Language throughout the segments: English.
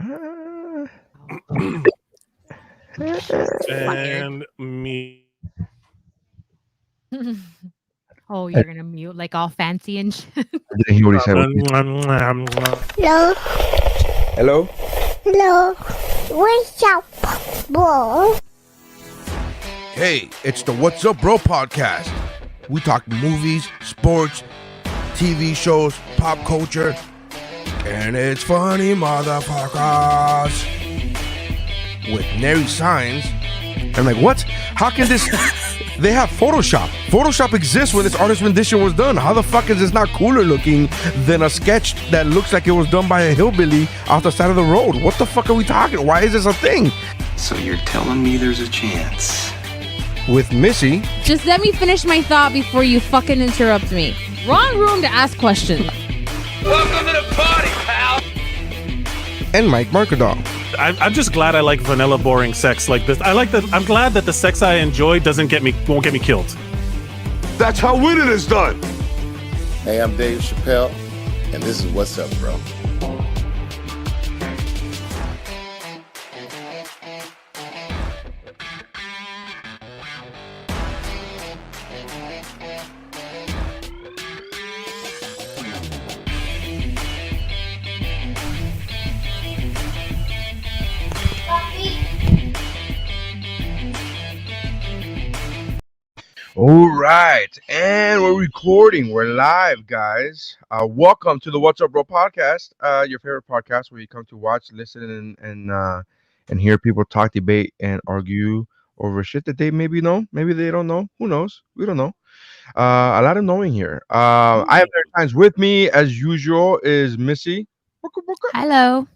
Uh, And me. Oh, I you're gonna mute like all fancy and shit. didn't hear what he said. Hello? Hello, what's up, bro? Hey, it's the What's Up Bro podcast. We talk movies, sports, TV shows, pop culture, and it's funny, motherfuckers. With nary signs. I'm like, what? How can this... They have Photoshop. Photoshop exists when this artist rendition was done. How the fuck is this not cooler looking than a sketch that looks like it was done by a hillbilly off the side of the road? What the fuck are we talking? Why is this a thing? So you're telling me there's a chance? With Missy Just let me finish my thought before you fucking interrupt me. Wrong room to ask questions. Welcome to the party, pal! and Mike Markadal. I'm just glad I like vanilla, boring sex like this. I'm glad that the sex I enjoy won't get me killed. That's how winning is done. Hey, I'm Dave Chappelle, and this is What's Up, Bro. All right, and we're recording. We're live, guys. Welcome to the What's Up Bro podcast, your favorite podcast where you come to watch, listen, and hear people talk, debate, and argue over shit that they maybe know, maybe they don't know. Who knows? We don't know. A lot of knowing here. I have their times with me as usual is Missy Hello.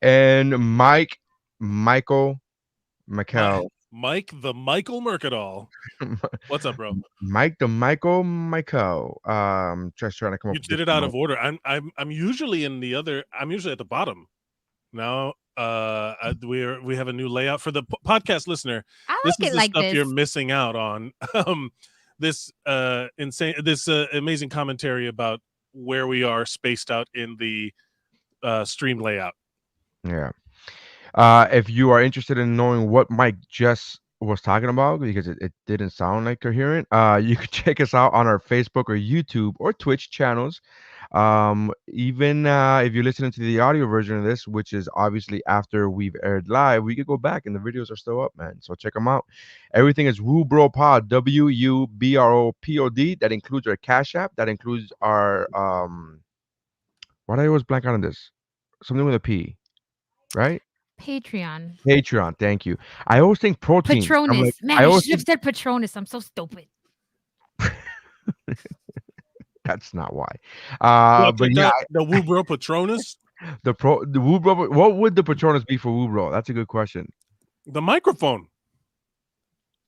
and Michael McCall. Mike the Michael Mercadal. What's up, bro? Mike the Michael. Just trying to come up. You with did it out of order. I'm usually in the other. I'm usually at the bottom. Now, we have a new layout for the podcast listener. I This like is it the like stuff this. you're missing out on. This amazing commentary about where we are spaced out in the stream layout. Yeah. If you are interested in knowing what Mike just was talking about, because it didn't sound like coherent, you can check us out on our Facebook or YouTube or Twitch channels. Even if you're listening to the audio version of this, which is obviously after we've aired live, we could go back and the videos are still up, man. So check them out. Everything is WuBro Pod, WuBroPod. That includes our Cash App. That includes our why do I always blank out on this? Something with a P, right? Patreon. Patreon, thank you. I always think protein. Patronus. Man, I I always should have said Patronus. I'm so stupid. that's not why. Well, But yeah, the WuBro Patronus, the WuBro. What would the Patronus be for WuBro? That's a good question. the microphone.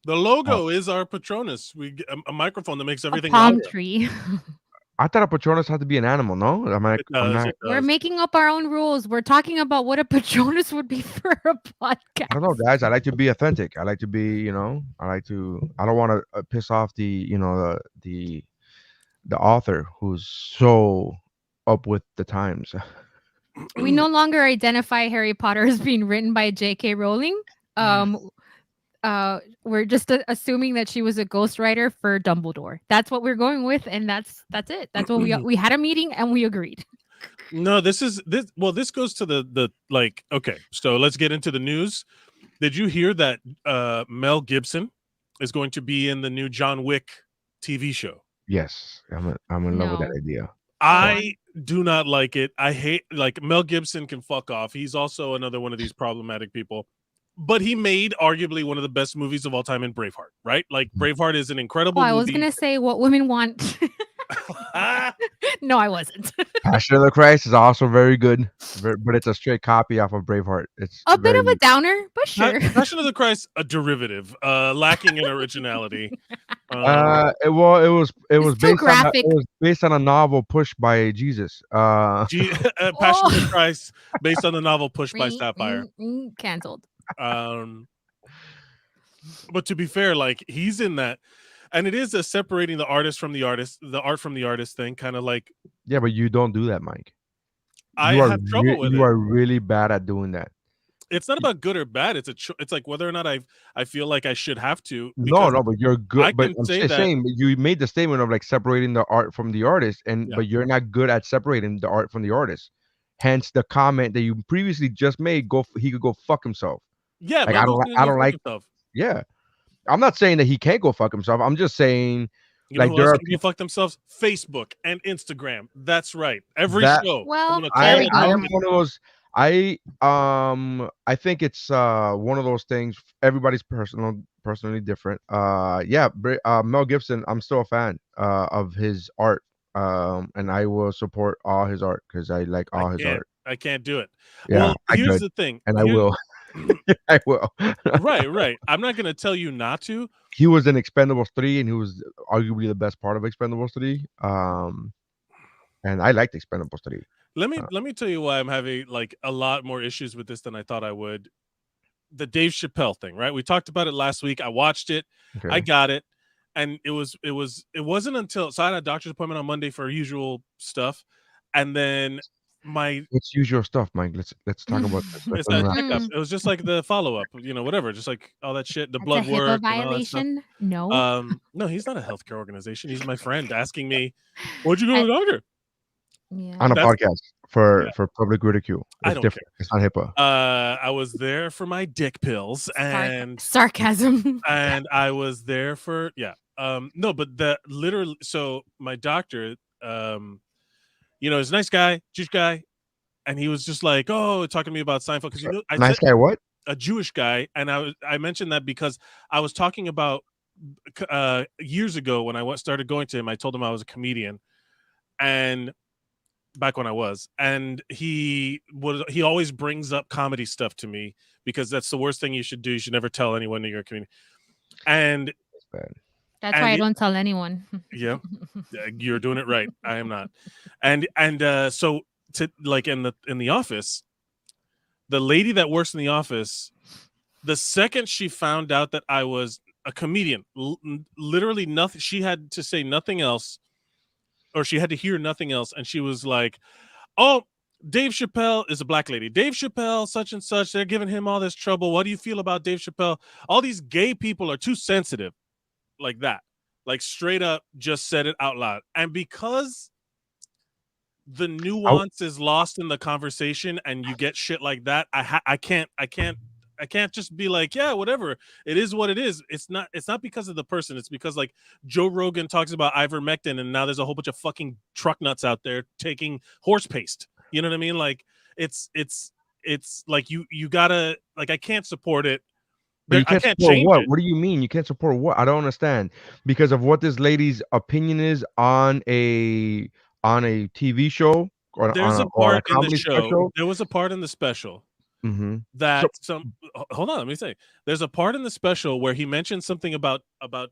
The logo is our Patronus. We get a microphone that makes A everything palm louder. tree. I thought a Patronus had to be an animal. No, I'm It does, it We're does. making up our own rules. We're talking about what a Patronus would be for a podcast. I don't know, guys. I like to be authentic. I like to be, I don't want to piss off the author who's so up with the times. We no longer identify Harry Potter as being written by J.K. Rowling. We're just assuming that she was a ghostwriter for Dumbledore. That's what we're going with, and that's it. That's what we had a meeting and we agreed. No, this goes to the like. Okay, so let's get into the news. Did you hear that Mel Gibson is going to be in the new John Wick TV show? Yes, I'm in love with that No. idea. I do not like it. I hate, like, Mel Gibson can fuck off. He's also another one of these problematic people. But he made arguably one of the best movies of all time in Braveheart, right? Like, Braveheart is an incredible I was movie. gonna say what women want. No, I wasn't. Passion of the Christ is also very good, but it's a straight copy off of Braveheart. It's A bit of very- a downer, but sure. Passion of the Christ, a derivative, lacking in originality. it was It's too graphic. it was based on a novel pushed by Jesus. Passion of the Christ, based on the novel Pushed by Sapphire. Cancelled. But to be fair, like, he's in that, and it is a separating the artist from the artist, the art from the artist thing, kind of like. Yeah, but you don't do that, Mike. I have trouble with you it. are really bad at doing that. It's not about good or bad. It's like whether or not I feel like I should have to. No, Because no, but you're I good. But can I'm say just that. saying, you made the statement of like separating the art from the artist, Yeah. but you're not good at separating the art from the artist. Hence the comment that you previously just made. He could go fuck himself. Yeah, Like Mel Gibson can I go don't fuck like. himself. Yeah, I'm not saying that he can't go fuck himself. I'm just saying, You know like who there else are can go fuck themselves? Facebook and Instagram. That's right. Every that show. Well, I'm gonna there call we it I go. am out. one of those. I think it's one of those things. Everybody's personally different. Yeah, Mel Gibson. I'm still a fan of his art. And I will support all his art because I like all his art. I can't do it. Yeah, Well, I here's could, the thing. and I will. I will. Right. I'm not gonna tell you not to. He was in Expendables 3, and he was arguably the best part of Expendables 3. And I liked Expendables 3. Let me tell you why I'm having like a lot more issues with this than I thought I would. The Dave Chappelle thing, right? We talked about it last week. I watched it. Okay. I got it. And it wasn't until so I had a doctor's appointment on Monday for usual stuff. And then Let's use your stuff, Mike. Let's talk about this. it's a checkup. It was just like the follow-up, whatever, just like all that shit, the That's blood a work HIPAA and all that stuff. violation. No. No, he's not a healthcare organization. He's my friend asking me, "What'd you go to the doctor?" Yeah. On a That's- podcast for public ridicule. I It's don't different. It's not HIPAA. I was there for my dick pills and Sarcasm. and I was there for no, but the literally. So my doctor, is a nice guy, Jewish guy, and he was just like, oh, talking to me about Seinfeld because Nice guy, what? a Jewish guy, and I mentioned that because I was talking about years ago when I started going to him. I told him I was a comedian, and back when I was, and he always brings up comedy stuff to me because that's the worst thing you should do. You should never tell anyone that you're a comedian. And That's why I don't tell anyone. Yeah, you're doing it right. I am not. And so to like in the office, the lady that works in the office, the second she found out that I was a comedian, literally nothing. She had to say nothing else, or she had to hear nothing else, and she was like, "Oh, Dave Chappelle is a black lady. Dave Chappelle, such and such. They're giving him all this trouble. What do you feel about Dave Chappelle? All these gay people are too sensitive." Like that, like straight up just said it out loud. And because the nuance is lost in the conversation and you get shit like that, I can't just be like, yeah, whatever, it is what it is. It's not because of the person. It's because like Joe Rogan talks about ivermectin and now there's a whole bunch of fucking truck nuts out there taking horse paste. You know what I mean? Like it's like you gotta, like, I can't support it. But you I can't can't support change what? it. What do you mean? You can't support what? I don't understand. Because of what this lady's opinion is on a TV show or There's on a or a part in the comedy show. special. There was a part in the special Mm-hmm. that hold on, let me say. There's a part in the special where he mentions something about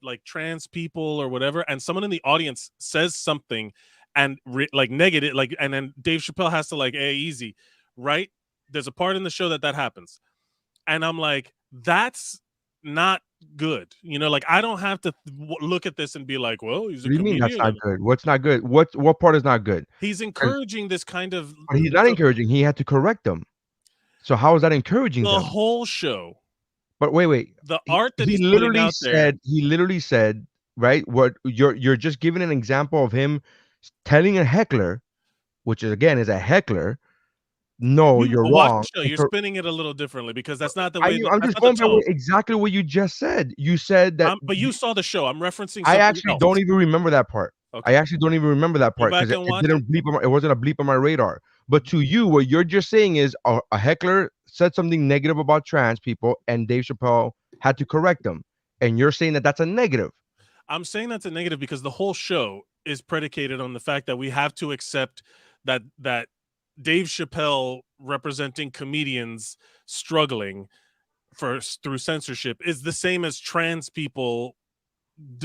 like trans people or whatever, and someone in the audience says something and like negative, like, and then Dave Chappelle has to like, hey, easy, right? There's a part in the show that happens, and I'm like, that's not good. Like I don't have to look at this and be like, well, he's a What do you comedian. mean that's not good? What's not good? What part is not good? He's encouraging this kind of. But he's not encouraging. He had to correct them. So how is that encouraging the them? whole show? But wait. The art that he he's literally putting out said. there. He literally said, right? What you're just giving an example of him telling a heckler, which is again is a heckler. No, you're watch wrong. the show. You're spinning it a little differently because that's not the way. I'm just going by exactly what you just said. You said that, but you saw the show. I'm referencing. I actually don't even remember that part. Okay. I actually don't even remember that part because it didn't bleep. It wasn't a bleep on my radar. But to you, what you're just saying is a heckler said something negative about trans people, and Dave Chappelle had to correct them, and you're saying that that's a negative. I'm saying that's a negative because the whole show is predicated on the fact that we have to accept that Dave Chappelle representing comedians struggling through censorship is the same as trans people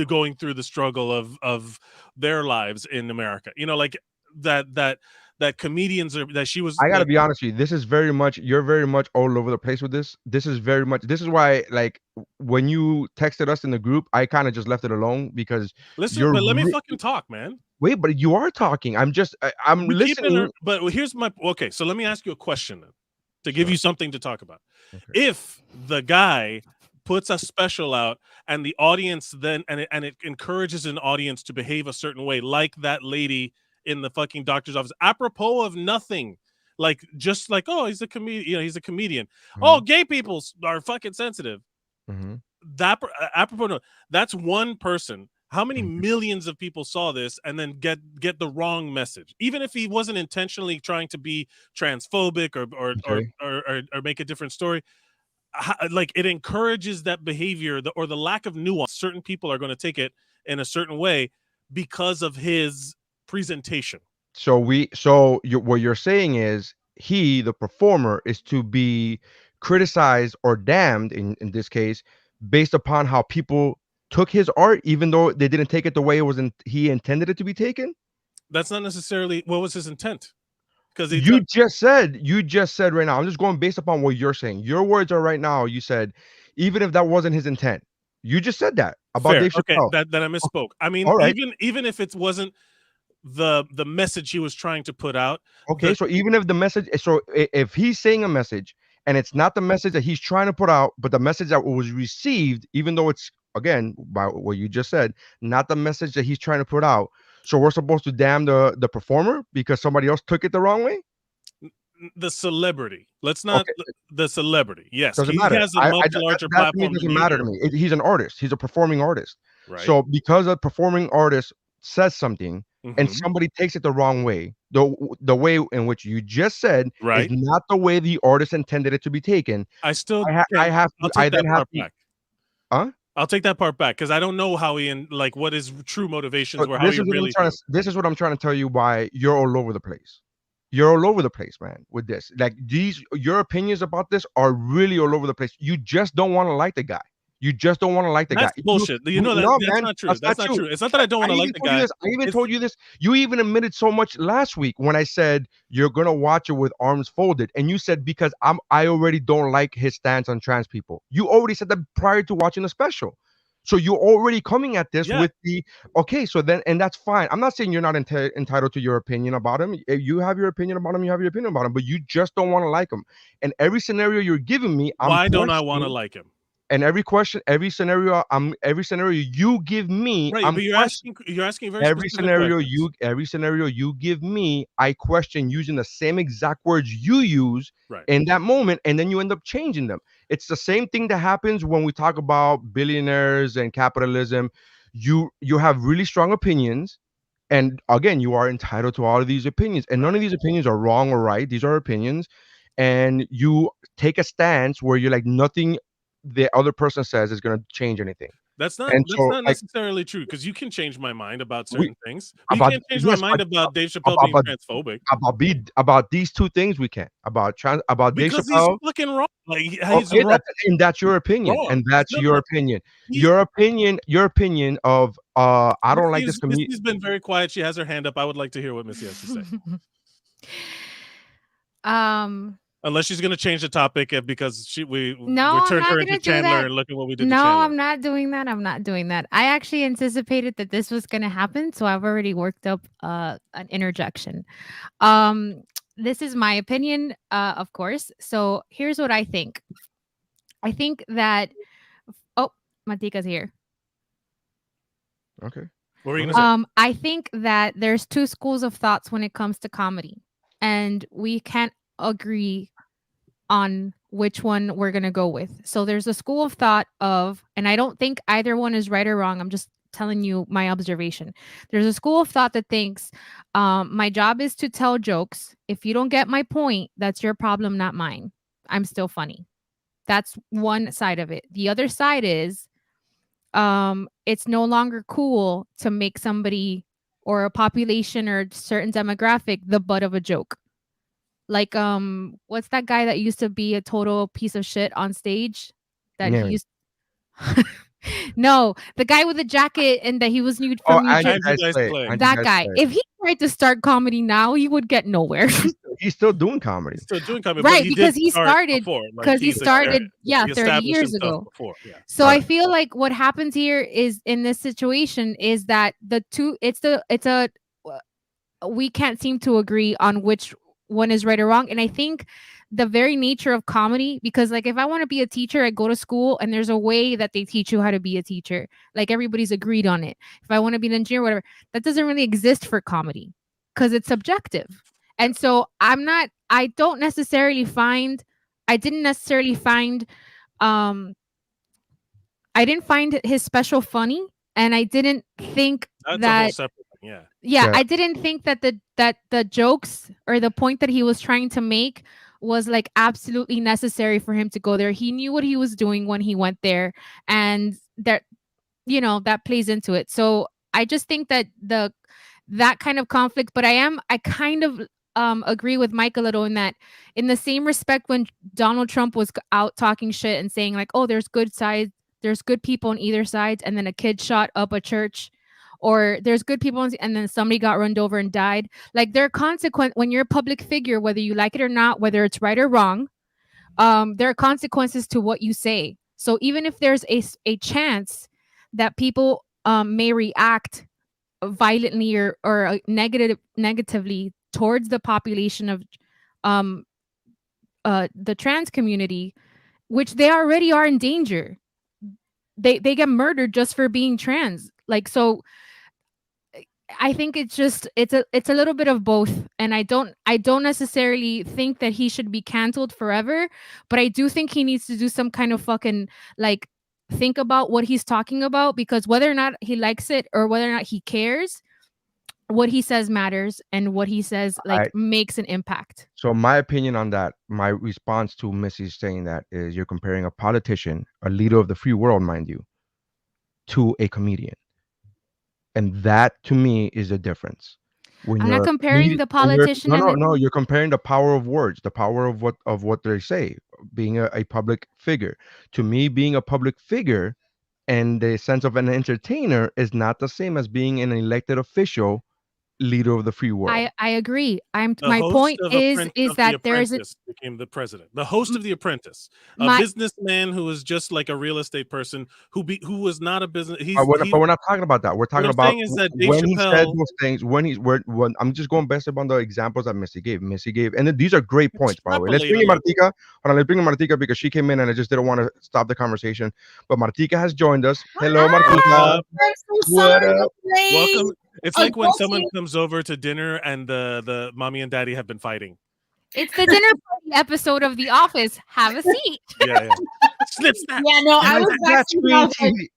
going through the struggle of their lives in America. Like that that comedians are that she was I gotta like, be honest with you. This is very much you're very much all over the place with this. This is very much this is why like when you texted us in the group, I kind of just left it alone because listen, you're but let me fucking talk, man. wait, but you are talking. I'm We keep listening. it, but here's my okay. So let me ask you a question then, to give Sure. you something to talk about. Okay. If the guy puts a special out and the audience then and it encourages an audience to behave a certain way, like that lady in the fucking doctor's office, apropos of nothing, like just like, oh, he's a comedian, you know, he's a comedian. Oh, gay people are fucking sensitive. Mhm. That apropos, no, that's one person. How many millions of people saw this and then get the wrong message, even if he wasn't intentionally trying to be transphobic Okay. or make a different story? Like, it encourages that behavior, or the lack of nuance. Certain people are going to take it in a certain way because of his presentation. So what you're saying is he, the performer, is to be criticized or damned in this case based upon how people took his art, even though they didn't take it the way it was he intended it to be taken. That's not necessarily what was his intent, because You just said right now. I'm just going based upon what you're saying. Your words are right now. You said even if that wasn't his intent. You just said that about fair. Dave Okay, Chappelle. that I misspoke. I mean, All right. even if it wasn't the message he was trying to put out. Okay, so even if the message, if he's saying a message and it's not the message that he's trying to put out, but the message that was received, even though it's again by what you just said, not the message that he's trying to put out. So we're supposed to damn the performer because somebody else took it the wrong way. The celebrity. Let's not the celebrity. Yes, Doesn't he matter. has a much larger That to me platform than doesn't you matter do. to me. He's an artist. He's a performing artist. Right. So because a performing artist says something and Mhm. somebody takes it the wrong way, the way in which you just said is Right. not the way the artist intended it to be taken. I still I have I'll to, I take then that have part to, back. huh? I'll take that part back because I don't know how like what his true motivations were, how This he is what I'm really trying feels. to. This is what I'm trying to tell you. Why you're all over the place. You're all over the place, man. With this, like your opinions about this are really all over the place. You just don't want to like the guy. You just don't want to like the guy. That's bullshit. You know No, that's man, not true. that's That's not not you. true. It's not that I don't want to like the guy. I even It's told you this. You even admitted so much last week when I said you're gonna watch it with arms folded, and you said because I already don't like his stance on trans people. You already said that prior to watching the special. So you're already coming at this Yeah. with the okay. So then, and that's fine. I'm not saying you're not entitled to your opinion about him. If you have your opinion about him, you have your opinion about him, but you just don't want to like him. And every scenario you're giving me, I'm Why don't I want to questioning. like him? And every scenario, every scenario you give me, Right, I'm but questioning. you're asking very specific questions. Every scenario you give me, I question using the same exact words you use Right. in that moment, and then you end up changing them. It's the same thing that happens when we talk about billionaires and capitalism. You have really strong opinions, and again, you are entitled to all of these opinions, and none of these opinions are wrong or right. These are opinions, and you take a stance where you're like nothing the other person says is going to change anything. That's not And so, like, necessarily true, because you can change my mind about certain things. But you about can't change my yes, mind but about Dave Chappelle being about transphobic. about these two things we can about Dave Because he's Chappelle. fucking wrong. Like, he's Okay, wrong. that's your opinion, Wrong. and that's No, your no. opinion. He's- Your opinion of I don't like this comedian. Missy's been very quiet. She has her hand up. I would like to hear what Missy has to say. Unless she's going to change the topic because we No, I'm turned not her gonna into do Chandler that. and look at what we did to No, Chandler. I'm not doing that. I'm not doing that. I actually anticipated that this was gonna happen, so I've already worked up an interjection. This is my opinion, of course. So here's what I think. I think that Matika's here. Okay. What were you gonna say? I think that there's two schools of thoughts when it comes to comedy, and we can't agree on which one we're going to go with. So there's a school of thought of, and I don't think either one is right or wrong. I'm just telling you my observation. There's a school of thought that thinks my job is to tell jokes. If you don't get my point, that's your problem, not mine. I'm still funny. That's one side of it. The other side is it's no longer cool to make somebody or a population or a certain demographic the butt of a joke. Like what's that guy that used to be a total piece of shit on stage that Name he it. used No, the guy with the jacket and that he was nude from New Andrew Jersey. Dice Clay. Clay. Andrew That Dice guy. Clay. If he tried to start comedy now, he would get nowhere. He's still doing comedy. He's still doing comedy, Right, but because did he start started before. because he he's started he 30 established years himself ago. before. Yeah. So I feel like what happens here is in this situation is that we can't seem to agree on which one is right or wrong. And I think the very nature of comedy, because like if I want to be a teacher, I go to school and there's a way that they teach you how to be a teacher. Like everybody's agreed on it. If I want to be an engineer, whatever, that doesn't really exist for comedy because it's subjective. And so I didn't necessarily find I didn't find his special funny, and I didn't think That's a whole that separate thing. Yeah. yeah, I didn't think that the jokes or the point that he was trying to make was like absolutely necessary for him to go there. He knew what he was doing when he went there, and that that plays into it. So I just think that that kind of conflict, but I kind of agree with Mike a little in that, in the same respect, when Donald Trump was out talking shit and saying like, oh, there's good people on either side, and then a kid shot up a church, or there's good people and then somebody got run over and died. Like there are consequences when you're a public figure, whether you like it or not, whether it's right or wrong. There are consequences to what you say. So even if there's a chance that people may react violently or negatively towards the population of the trans community, which they already are in danger. They get murdered just for being trans. Like, so I think it's a little bit of both, and I don't necessarily think that he should be canceled forever, but I do think he needs to do some kind of fucking like think about what he's talking about, because whether or not he likes it or whether or not he cares, what he says matters, and what he says makes an impact. So my opinion on that, my response to Missy saying that is, you're comparing a politician, a leader of the free world, mind you, to a comedian. And that to me is the difference. When I'm not comparing the politician. No, you're comparing the power of words, the power of what they say, being a public figure. To me, being a public figure and the sense of an entertainer is not the same as being an elected official, leader of the free world. I agree. The My host point of is that there is became the president. The host of The Apprentice, a businessman who was just like a real estate person who was not a business. But we're not talking about that. We're talking about when he said those things. When I'm just going based upon the examples that Missy gave. And these are great points, by the way. Let's bring in Martika. Hold on, let's bring in Martika because she came in and I just didn't want to stop the conversation. But Martika has joined us. Hello, Martika. What up? Welcome. It's like when someone comes over to dinner and the mommy and daddy have been fighting. It's the dinner party episode of The Office. Have a seat. Yeah. Snip, snap. Yeah, no, I was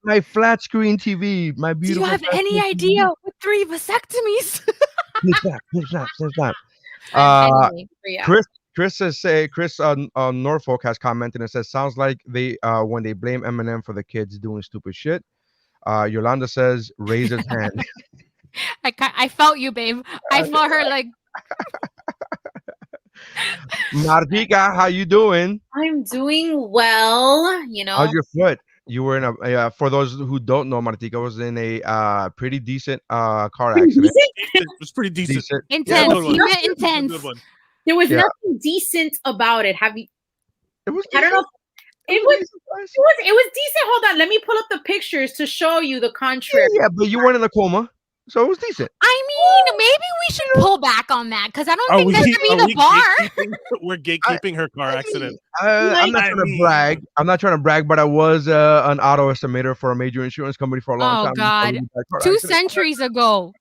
my flat screen TV. My beautiful. Do you have any idea what 3 vasectomies? Chris Norfolk has commented and says, sounds like they when they blame Eminem for the kids doing stupid shit. Yolanda says, raise his hand. I felt you, babe. I felt her like. Martika, how you doing? I'm doing well. How's your foot? You were in a for those who don't know, Martika was in a pretty decent car accident. It was pretty decent. Intense. You meant intense. There was nothing decent about it. Have you? It was. I don't know. It was decent. Hold on, let me pull up the pictures to show you the contrary. Yeah, but you weren't in a coma, so it was decent. I mean, maybe we should pull back on that because I don't think that should be the bar. We're gatekeeping her car accident. I'm not trying to brag. I'm not trying to brag, but I was an auto estimator for a major insurance company for a long time. Oh God, 2 centuries ago.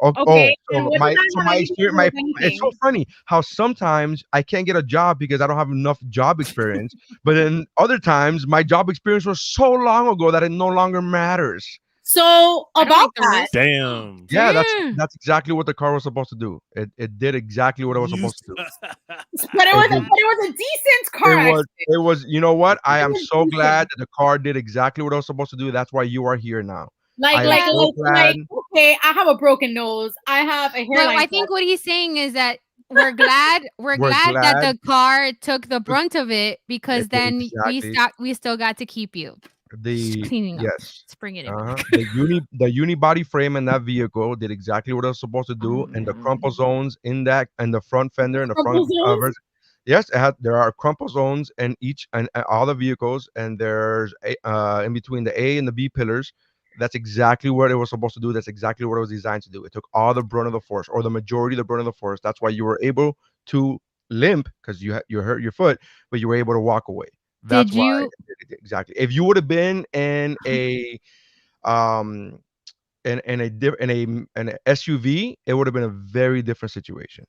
Okay. So my experience, it's so funny how sometimes I can't get a job because I don't have enough job experience, but then other times my job experience was so long ago that it no longer matters. So about that, damn. Yeah, that's exactly what the car was supposed to do. It did exactly what it was supposed to do. But it was a decent car. It was. You know what? I am so glad that the car did exactly what it was supposed to do. That's why you are here now. Okay, I have a broken nose. I have a hairline. Well, I think what he's saying is that we're glad that the car took the brunt of it because then we still got to keep you. The cleaning up. yes. Let's bring it in. The unibody frame in that vehicle did exactly what it was supposed to do, and the crumple zones in that and the front fender and the front yes, there are crumple zones in each and all the vehicles, and there's in between the A and the B pillars. That's exactly what it was supposed to do. That's exactly what it was designed to do. It took all the brunt of the force, or the majority of the brunt of the force. That's why you were able to limp, because you hurt your foot, but you were able to walk away. That's Did why you? it did it exactly. If you would have been in a um in a SUV, it would have been a very different situation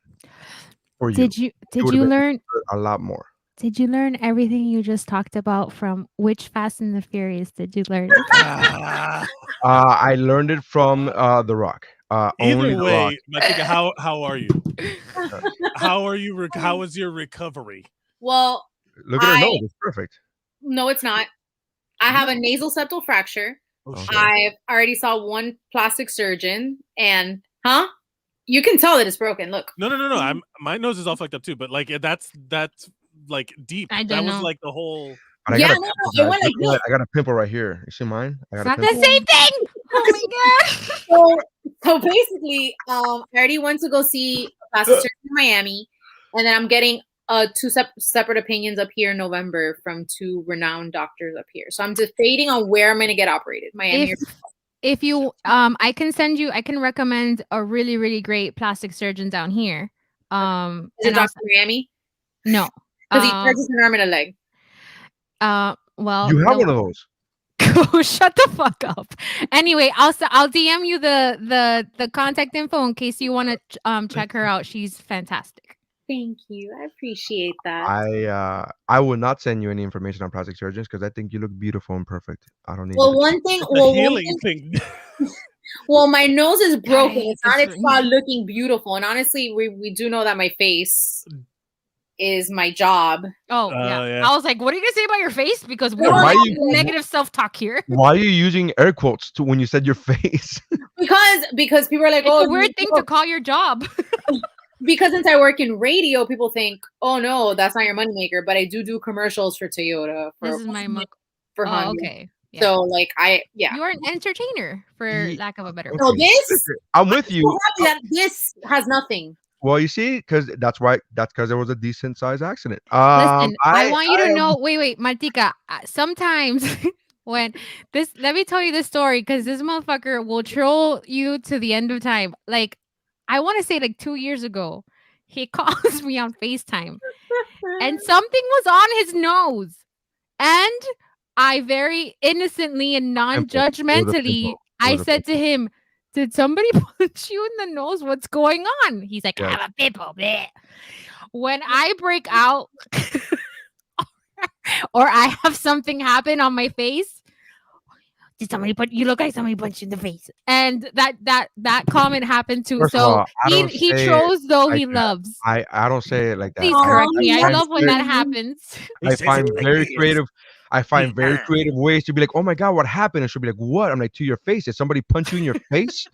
for you. Did you? It Did would have you been learn? a lot more. Did you learn everything you just talked about from which Fast and the Furious did you learn it? I learned it from The Rock. Only Either The Rock. way, Matika, how are you? How are you? How is your recovery? Well, Look at her nose. It's perfect. No, it's not. I have a nasal septal fracture. Okay. I've already saw one plastic surgeon, and you can tell that it's broken. Look. No. My nose is all fucked up too, but like that's like deep. I That don't was know. like the whole. But Yeah, I got a pimple right here. You see mine? I got a That's pimple. the same thing. Oh my god. So basically, I already went to go see a plastic surgeon in Miami, and then I'm getting two separate opinions up here in November from two renowned doctors up here. So I'm debating on where I'm going to get operated. Miami. If you, I can recommend a really, really great plastic surgeon down here. Is it Dr. Miami? No, because he charges an arm and a leg. Well, you have one of those. Shut the fuck up. Anyway, I'll DM you the contact info in case you want to check her out. She's fantastic. Thank you. I appreciate that. I will not send you any information on plastic surgeons because I think you look beautiful and perfect. I don't need. Well, one thing. Well, my nose is broken. It's not about looking beautiful, and honestly, we do know that my face is my job. Oh yeah. I was like, what are you gonna say about your face? Because we Why don't you- have negative self-talk here. Why are you using air quotes when you said your face? Because people are like, it's oh, a weird thing to call your job. Because since I work in radio, people think, oh no, that's not your moneymaker. But I do commercials for Toyota. This is my for Honda. Okay. Yeah. So like you are an entertainer, for lack of a better word. So this, I'm with you. So happy that this has nothing. Well, you see, because that's because there was a decent sized accident. Listen, I want you to know. Wait, Martika. Sometimes when let me tell you this story, because this motherfucker will troll you to the end of time. Like, I want to say like 2 years ago, he calls me on FaceTime, and something was on his nose, and I very innocently and non-judgmentally, I said to him, did somebody punch you in the nose? What's going on? He's like, I have a pimple. Bleh. When I break out or I have something happen on my face, did somebody you look like somebody punched you in the face. And that comment happened too. First of so all, he trolls though like he loves. I don't say it like that. Please correct me. I love when that happens. I find very creative. I find very creative ways to be like, oh my God, what happened? And she'll be like, what? I'm like, to your face. Did somebody punch you in your face?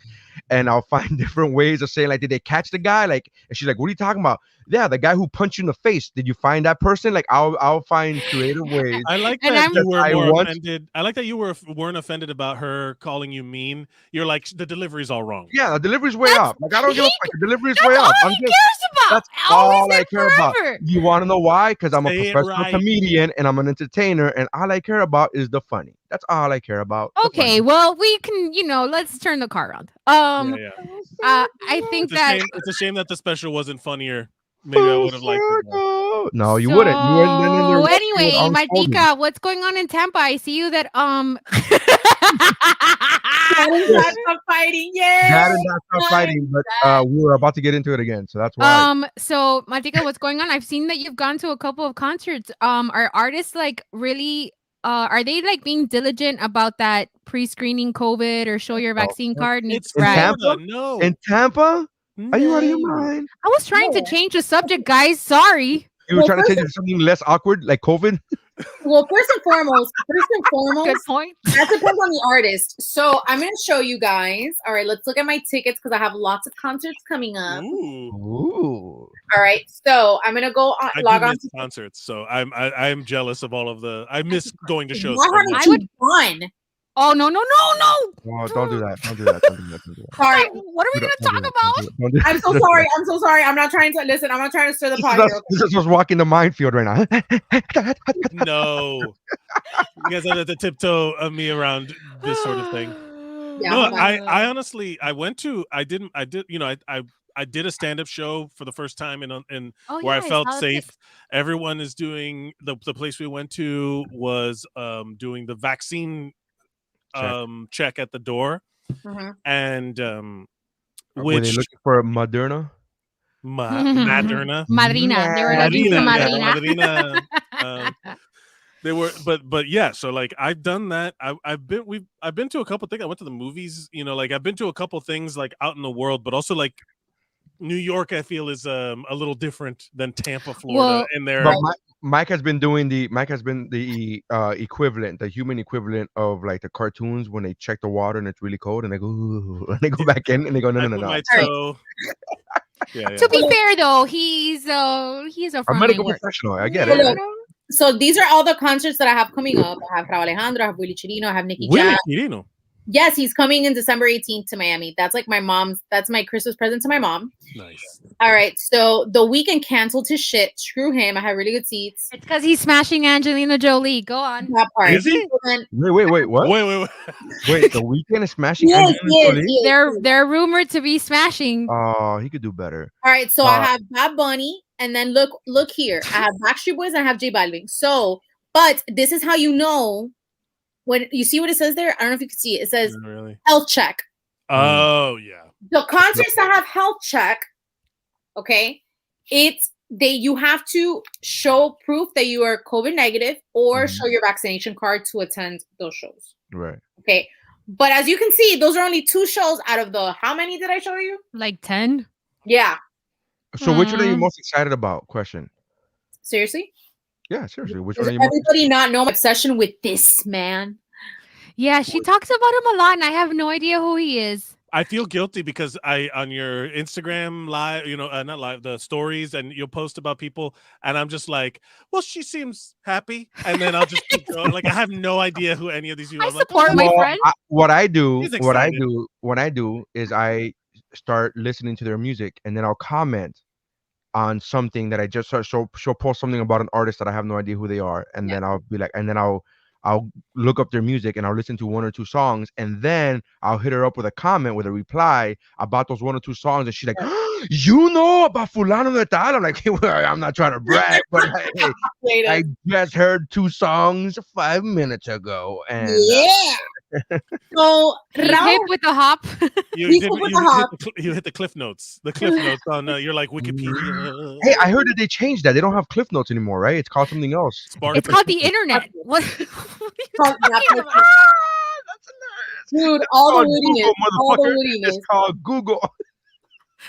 And I'll find different ways of saying, like, did they catch the guy? Like, and she's like, what are you talking about? Yeah, the guy who punched you in the face. Did you find that person? Like, I'll find creative ways. I like that you were more offended. I like that you weren't offended about her calling you mean. You're like, the delivery's all wrong. Yeah, the delivery's way up. Like, I don't give a fuck. The delivery's way all up. he cares about. That's all I care about. You want to know why? Because I'm a professional comedian and I'm an entertainer, and all I care about is the funny. That's all I care about. Okay, well, we can, let's turn the car around. I think it's a shame that the special wasn't funnier. Maybe I would have liked it more. No, you wouldn't. You wouldn't. Anyway, Martika, what's going on in Tampa? I see you that Stop fighting, yeah. Stop fighting, but we were about to get into it again, so that's why. So Martika, what's going on? I've seen that you've gone to a couple of concerts. Are artists like really are they like being diligent about that pre-screening COVID or show your vaccine card? It's in Tampa? No. In Tampa? Are you out of your mind? I was trying to change the subject, guys. Sorry. You were trying to change it to something less awkward, like COVID? Well, first and foremost, good point. That depends on the artist. So I'm going to show you guys. All right, let's look at my tickets because I have lots of concerts coming up. Ooh. All All right, so I'm gonna go on, I log do on. miss concerts, so I'm jealous of all of the. I miss going to shows. Why so haven't much. you gone? Oh no. Oh, don't do that. Don't do that. Don't do that. Don't do that. Sorry, What are we Don't gonna do talk that. Don't about? do that. Don't do that. I'm so sorry. I'm so sorry. I'm not trying to listen. I'm not trying to stir the pot here. Okay? This is us walking the minefield right now. No, you guys have to tiptoe me around this sort of thing. Yeah, No, hold on. I honestly, I did, you know, I did a stand-up show for the first time in Oh, where I yeah, felt saw the safe. pics. Everyone is doing the place we went to was doing the vaccine check at the door, Mhm. and Were they which looking for Moderna? Maderna. Madrina. They were looking for Madrina, yeah, Madrina. Madrina. They were, but yeah. So like, I've done that. I've been to a couple things. I went to the movies. You know, like I've been to a couple things like out in the world, but also like New York. I feel is a little different than Tampa, Florida, Well, and their But Mike has been doing the equivalent, the human equivalent of like the cartoons when they check the water and it's really cold and they go ooh, and they go back in and they go no I no no put no. my All right. toe. Yeah. to be fair though, he's a A frontline medical worker. professional. I get Well, it. look, so these are all the concerts that I have coming up. I have Raul Alejandro, I have Willie Chirino, I have Nicky Willie Jam. Quirino. Yes, he's coming in December 18th to Miami. That's like that's my Christmas present to my mom. Nice. All right, so The Weeknd canceled his shit. Screw him. I have really good seats. It's because he's smashing Angelina Jolie. Go on. That part. Is he? And- Wait, what? Wait. Wait, the weekend is smashing Yes, Angelina yes, Jolie? yes. They're rumored to be smashing. Oh, he could do better. All right, so I have Bad Bunny, and then look here. I have Backstreet Boys and I have J Balvin. So, but this is how you know when you see what it says there. I don't know if you can see it. It says Really? health check. Oh yeah. The concerts that have health check, okay, you have to show proof that you are COVID negative or show your vaccination card to attend those shows. Right. Okay. But as you can see, those are only 2 shows out of the how many did I show you? Like 10. Yeah. So which one are you most excited about? Question. Seriously? Yeah, seriously. Which Does one are you most everybody not know my obsession with this man? Yeah, she talks about him a lot, and I have no idea who he is. I feel guilty because on your Instagram live, you know, not live, the stories, and you'll post about people, and I'm just like, well, she seems happy, and then I'll just keep going. Like I have no idea who any of these people. I I'm like, support my friend. what I do He's excited. is I start listening to their music and then I'll comment on something that I just saw. She'll post something about an artist that I have no idea who they are, and then I'll be like, and then I'll look up their music and I'll listen to 1 or 2 songs, and then I'll hit her up with a comment with a reply about those 1 or 2 songs, and she's like, you know about fulano de tal? I'm like, well, I'm not trying to brag, but hey, I just heard 2 songs 5 minutes ago, and So He's hip with the hop. You hit the cliff notes. The cliff notes on you're like Wikipedia. hey, I heard that they changed that. They don't have cliff notes anymore, right? It's called something else. It's called the internet. What are you talking about? Dude, all the Google, wittiness. All the wittiness. It's called Google.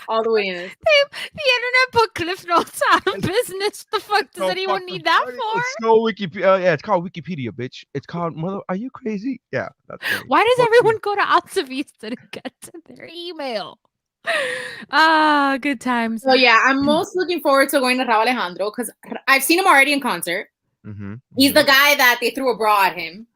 All the wittiness. The internet put cliff notes out of business. The fuck does anyone need that for? It's no Wikipedia. Yeah, it's called Wikipedia, bitch. It's called mother. Are you crazy? Yeah, that's crazy. Why does everyone go to Altavista to get to their email? Ah, good times. So yeah, I'm most looking forward to going to Raul Alejandro because I've seen him already in concert. He's the guy that they threw a bra at him.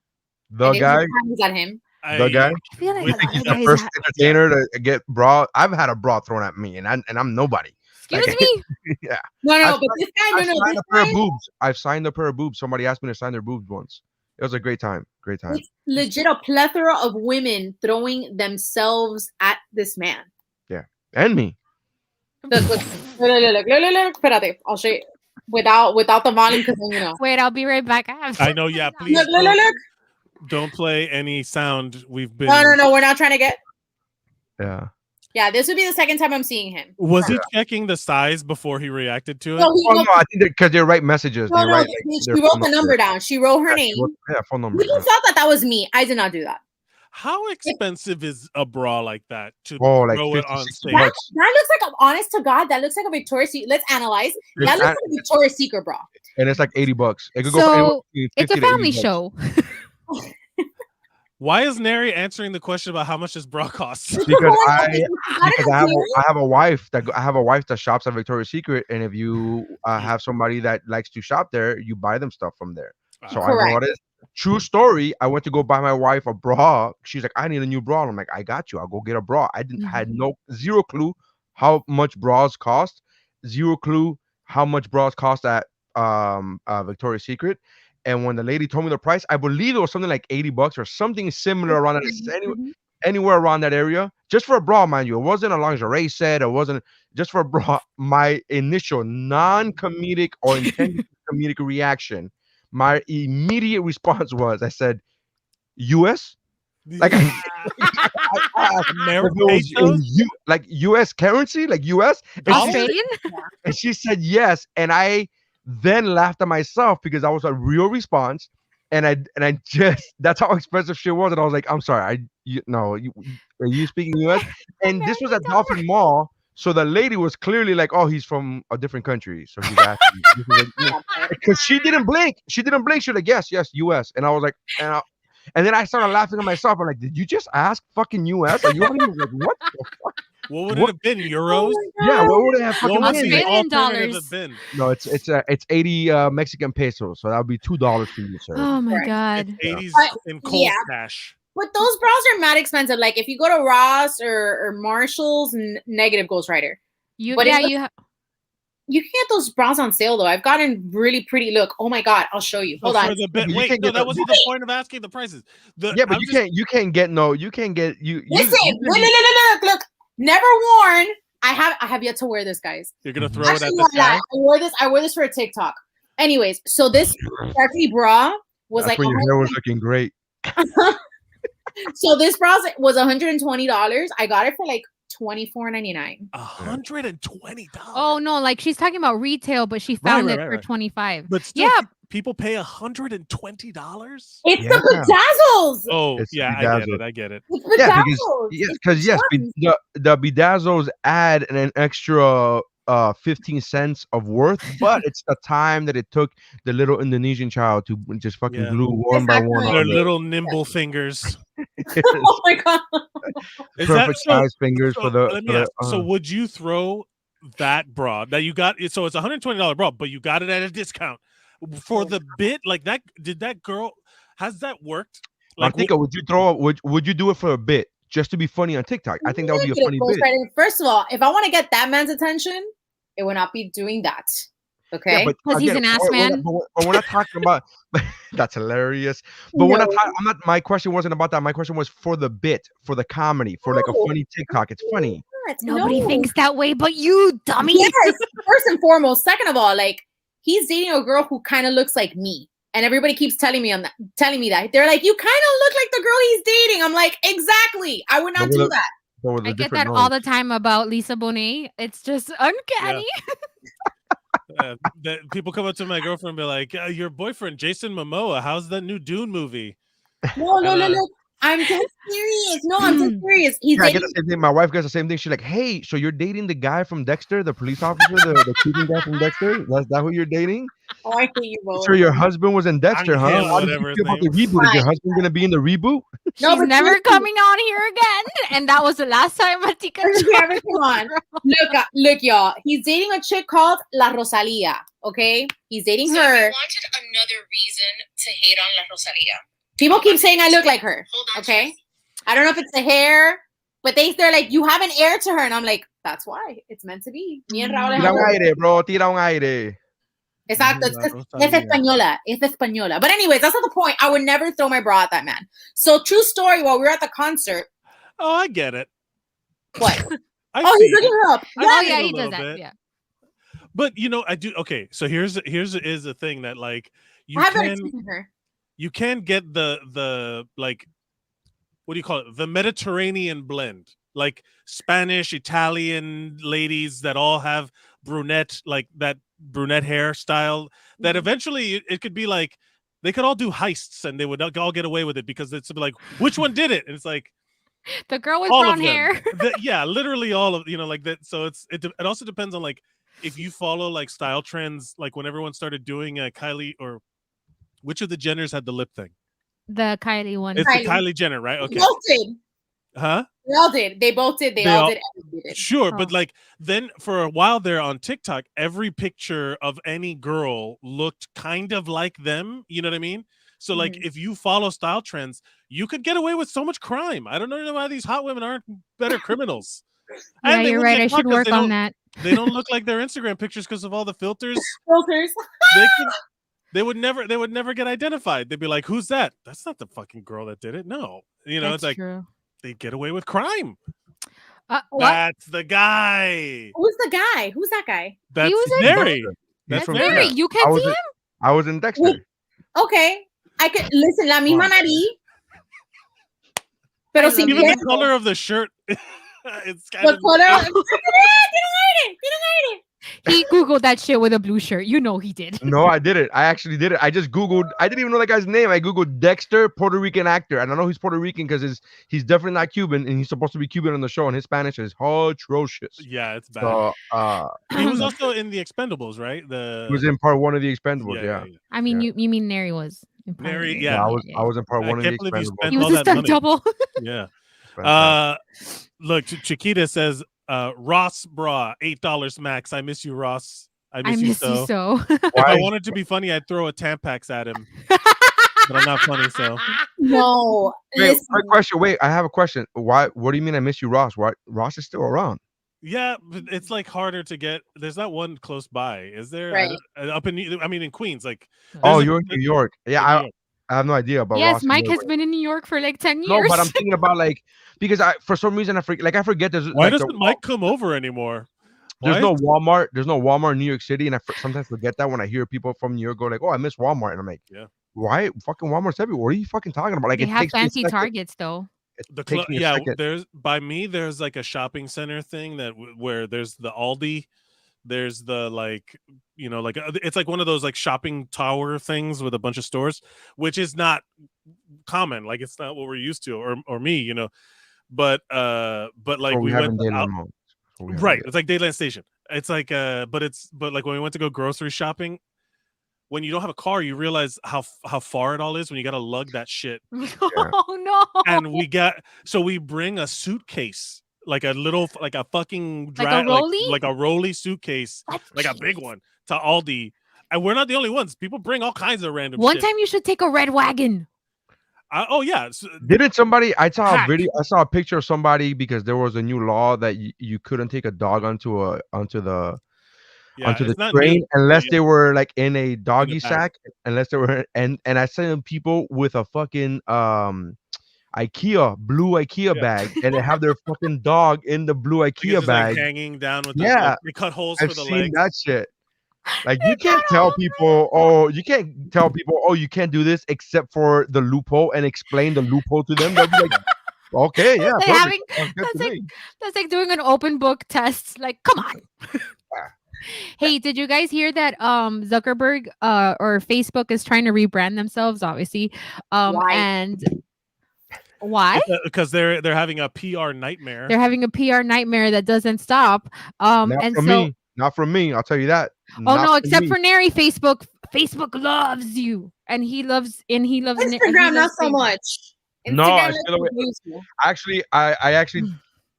The guy. At him. The guy. I feel like You think he's the first entertainer to get bra? I've had a bra thrown at me, and I'm nobody. Excuse me. Yeah. No, but this guy, I've signed a pair of boobs. I've signed a pair of boobs. Somebody asked me to sign their boobs once. It was a great time. Great time. It's legit a plethora of women throwing themselves at this man. Yeah, and me. Look. Espérate, I'll show you without the volume because you know. Wait, I'll be right back. I know. Yeah, please. Look. Don't play any sound. We've been. No. We're not trying to get. Yeah. Yeah, this would be the second time I'm seeing him. Was he checking the size before he reacted to it? No, I think because they write messages. No, they write, she wrote the number down. She wrote her name. Phone number. People thought that was me. I did not do that. How expensive is a bra like that to like throw it on stage? That looks like, honest to God, that looks like a Victoria's Secret. Let's analyze. That looks like a Victoria's Secret bra. And it's like $80. It could go So from it's a family show. Why is Neri answering the question about how much this bra costs? Because I have a wife that shops at Victoria's Secret, and if you have somebody that likes to shop there, you buy them stuff from there. So I know what it is. True story. I went to go buy my wife a bra. She's like, I need a new bra. I'm like, I got you. I'll go get a bra. I had zero clue how much bras cost. Zero clue how much bras cost at Victoria's Secret. And when the lady told me the price, I believe it was something like $80 or something similar around that. Anywhere around that area, just for a bra, mind you. It wasn't a lingerie set. It wasn't just for a bra. My initial non-comedic or intended comedic reaction, my immediate response was, I said, "U.S." Like, like U.S. currency, like U.S. Australian. And she said yes, and I then laughed at myself because that was a real response. And I just that's how expensive shit was, and I was like, I'm sorry, are you speaking U.S.? And this was at Dolphin Mall, so the lady was clearly like, oh, he's from a different country, so he's asking because she didn't blink. She didn't blink. She was like, yes, U.S. And I was like, and then I started laughing at myself. I'm like, did you just ask fucking U.S.? Are you like, what the fuck? What would it have been? Euros? Yeah, what would it have fucking been? Australian dollars. No, it's 80 Mexican pesos, so that would be $2 for you, sir. Oh my god. 80s in cold cash. But those bras are mad expensive. Like if you go to Ross or Marshalls, negative Ghost Rider. You can get those bras on sale though. I've gotten really pretty. Look, oh my god, I'll show you. Hold on. Wait, no, that wasn't the point of asking the prices. But you can't get. Listen, look. Never worn. I have yet to wear this, guys. You're gonna throw it at this guy? I wore this for a TikTok. Anyways, so this sparkly bra was That's when your hair was looking great. So this bra was $120. I got it for like $24.99. $120. Oh no, like she's talking about retail, but she found it for $25. But still, people pay $120. It's the bedazzles. Oh yeah, I get it. It's bedazzles. Because the bedazzles add an extra 15 cents of worth, but it's the time that it took the little Indonesian child to just fucking glue one by one. Their little nimble fingers. Oh my god! Perfect size fingers for the. Let me ask. So would you throw that bra that you got? So it's $120 bra, but you got it at a discount for the bit like that. Did that girl? Has that worked? Like, would you throw? Would you do it for a bit just to be funny on TikTok? I think that would be a funny bit. First of all, if I want to get that man's attention, it would not be doing that. Okay, because he's an ass man. But we're not talking about. That's hilarious. But we're not. I'm not. My question wasn't about that. My question was for the bit, for the comedy, for like a funny TikTok. It's funny. Nobody thinks that way, but you, dummy. Yes. First and foremost. Second of all, like he's dating a girl who kind of looks like me, and everybody keeps telling me that. They're like, you kind of look like the girl he's dating. I'm like, exactly. I would not do that. I get that all the time about Lisa Bonet. It's just uncanny. That people come up to my girlfriend and be like, your boyfriend Jason Momoa, how's that new Dune movie? No. I'm just serious. No, I'm just serious. I get the same thing. My wife gets the same thing. She's like, hey, so you're dating the guy from Dexter, the police officer, the shooting guy from Dexter? That's that who you're dating? Oh, I think you both. So your husband was in Dexter, huh? How did you feel about the reboot? Is your husband gonna be in the reboot? No, she's never coming on here again. And that was the last time Matika. Come on. Look, y'all. He's dating a chick called La Rosalia. Okay, he's dating her. If you wanted another reason to hate on La Rosalia. People keep saying I look like her. Okay, I don't know if it's the hair, but they're like, you have an air to her, and I'm like, that's why it's meant to be. Me and Raúl. Tira un aire, bro. Tira un aire. Exacto. Es española. Es española. But anyways, that's not the point. I would never throw my bra at that man. So true story. While we were at the concert. Oh, I get it. What? He's looking her up. Yeah, he does that. Yeah. But I do. Okay, so here's the thing that like you can get the like, what do you call it? The Mediterranean blend, like Spanish, Italian ladies that all have brunette hairstyle. That eventually it could be like they could all do heists and they would all get away with it because it's like, which one did it? And it's like the girl with brown hair. Yeah, literally all of like that. So it also depends on like if you follow like style trends, like when everyone started doing Kylie or which of the Jenners had the lip thing? The Kylie one. It's the Kylie Jenner, right? Okay. Both did. Huh? They all did. They both did. They all did. Everybody did. Sure, but like then for a while there on TikTok, every picture of any girl looked kind of like them. You know what I mean? So like if you follow style trends, you could get away with so much crime. I don't know why these hot women aren't better criminals. Yeah, And they you're wouldn't right. get I should caught 'cause work they on don't- that. They don't look like their Instagram pictures because of all the filters. Filters. They would never get identified. They'd be like, "Who's that? That's not the fucking girl that did it." No, That's it's like true. they get away with crime. What? That's the guy. Who's the guy? Who's that guy? That's He was in Mary. That's from Mary. Dexter. You can't see him? I was in Dexter. Okay. I could listen, la misma nariz. Pero sin Even the pelo. color of the shirt. It's kind The of color. Didn't hide it. He Googled that shit with a blue shirt. You know he did. No, I did it. I actually did it. I just Googled. I didn't even know that guy's name. I Googled Dexter, Puerto Rican actor. And I know he's Puerto Rican because he's definitely not Cuban. And he's supposed to be Cuban on the show. And his Spanish is atrocious. Yeah, it's bad. So, He was also in the Expendables, right? he was in part 1 of the Expendables. Yeah. I mean, you mean Neri was. In part of Mary, it. yeah. I was in part 1 of the can't believe you Expendables. spent He was all a that stunt money. double. Yeah. Fantastic. Look, Chiquita says, Ross bra, $8 max. I miss you, Ross. I miss you so. If I wanted to be funny, I'd throw a Tampax at him. But I'm not funny, so. No. Wait, quick question. Wait, I have a question. Why? What do you mean I miss you, Ross? Why? Ross is still around. Yeah, but it's like harder to get. There's not one close by, is there? Right. Up in, in Queens, like. Oh, there's a- you're in New York. Yeah, in New York. I have no idea about Yes, Ross. in Mike New has York. been in New York for like 10 years. No, but I'm thinking about like because for some reason I forget there's Why like doesn't Mike come over anymore? there's Why no is- Walmart. There's no Walmart in New York City, and sometimes forget that when I hear people from New York go like, "Oh, I miss Walmart," and I'm like, Yeah. "Why fucking Walmart's everywhere? What are you fucking talking about?" Like They it have takes me a fancy second. Targets though. The takes me a yeah, second. there's by me. There's like a shopping center thing where there's the Aldi, there's the like it's like one of those like shopping tower things with a bunch of stores, which is not common. Like it's not what we're used to, or me, but like we we haven't went dated out, long. right. It's like Dayland Station. It's like but like when we went to go grocery shopping. When you don't have a car, you realize how far it all is when you got to lug that shit. Oh no! And we bring a suitcase, like a little, like a fucking Like a rolly? like a rolly suitcase, like a big one to Aldi. And we're not the only ones. People bring all kinds of random. One shit. time you should take a red wagon. Oh yeah. Didn't somebody? I saw Heck. a video. I saw a picture of somebody because there was a new law that you couldn't take a dog onto the it's not train new, unless but they were like in a doggy bag. sack, unless they were and I seen people with a fucking blue IKEA bag, and they have their fucking dog in the blue Like, it's IKEA just, like, bag. hanging down with Yeah. they cut holes I've for the seen legs. that shit. Like you can't tell people, you can't do this except for the loophole and explain the loophole to them. They'll be like, okay, yeah, Like perfect. having- Sounds good that's to like me. that's like doing an open book test. Like, come on. Hey, did you guys hear that Zuckerberg or Facebook is trying to rebrand themselves, obviously? Why? And why? Because they're having a PR nightmare. They're having a PR nightmare that doesn't stop. Not And from so me. Not from me. I'll tell you that. oh Not no, from except me. for Neri, Facebook loves you. And he loves Instagram, not so Facebook. much. No, I Instagram feel like- is useful. Actually, I actually,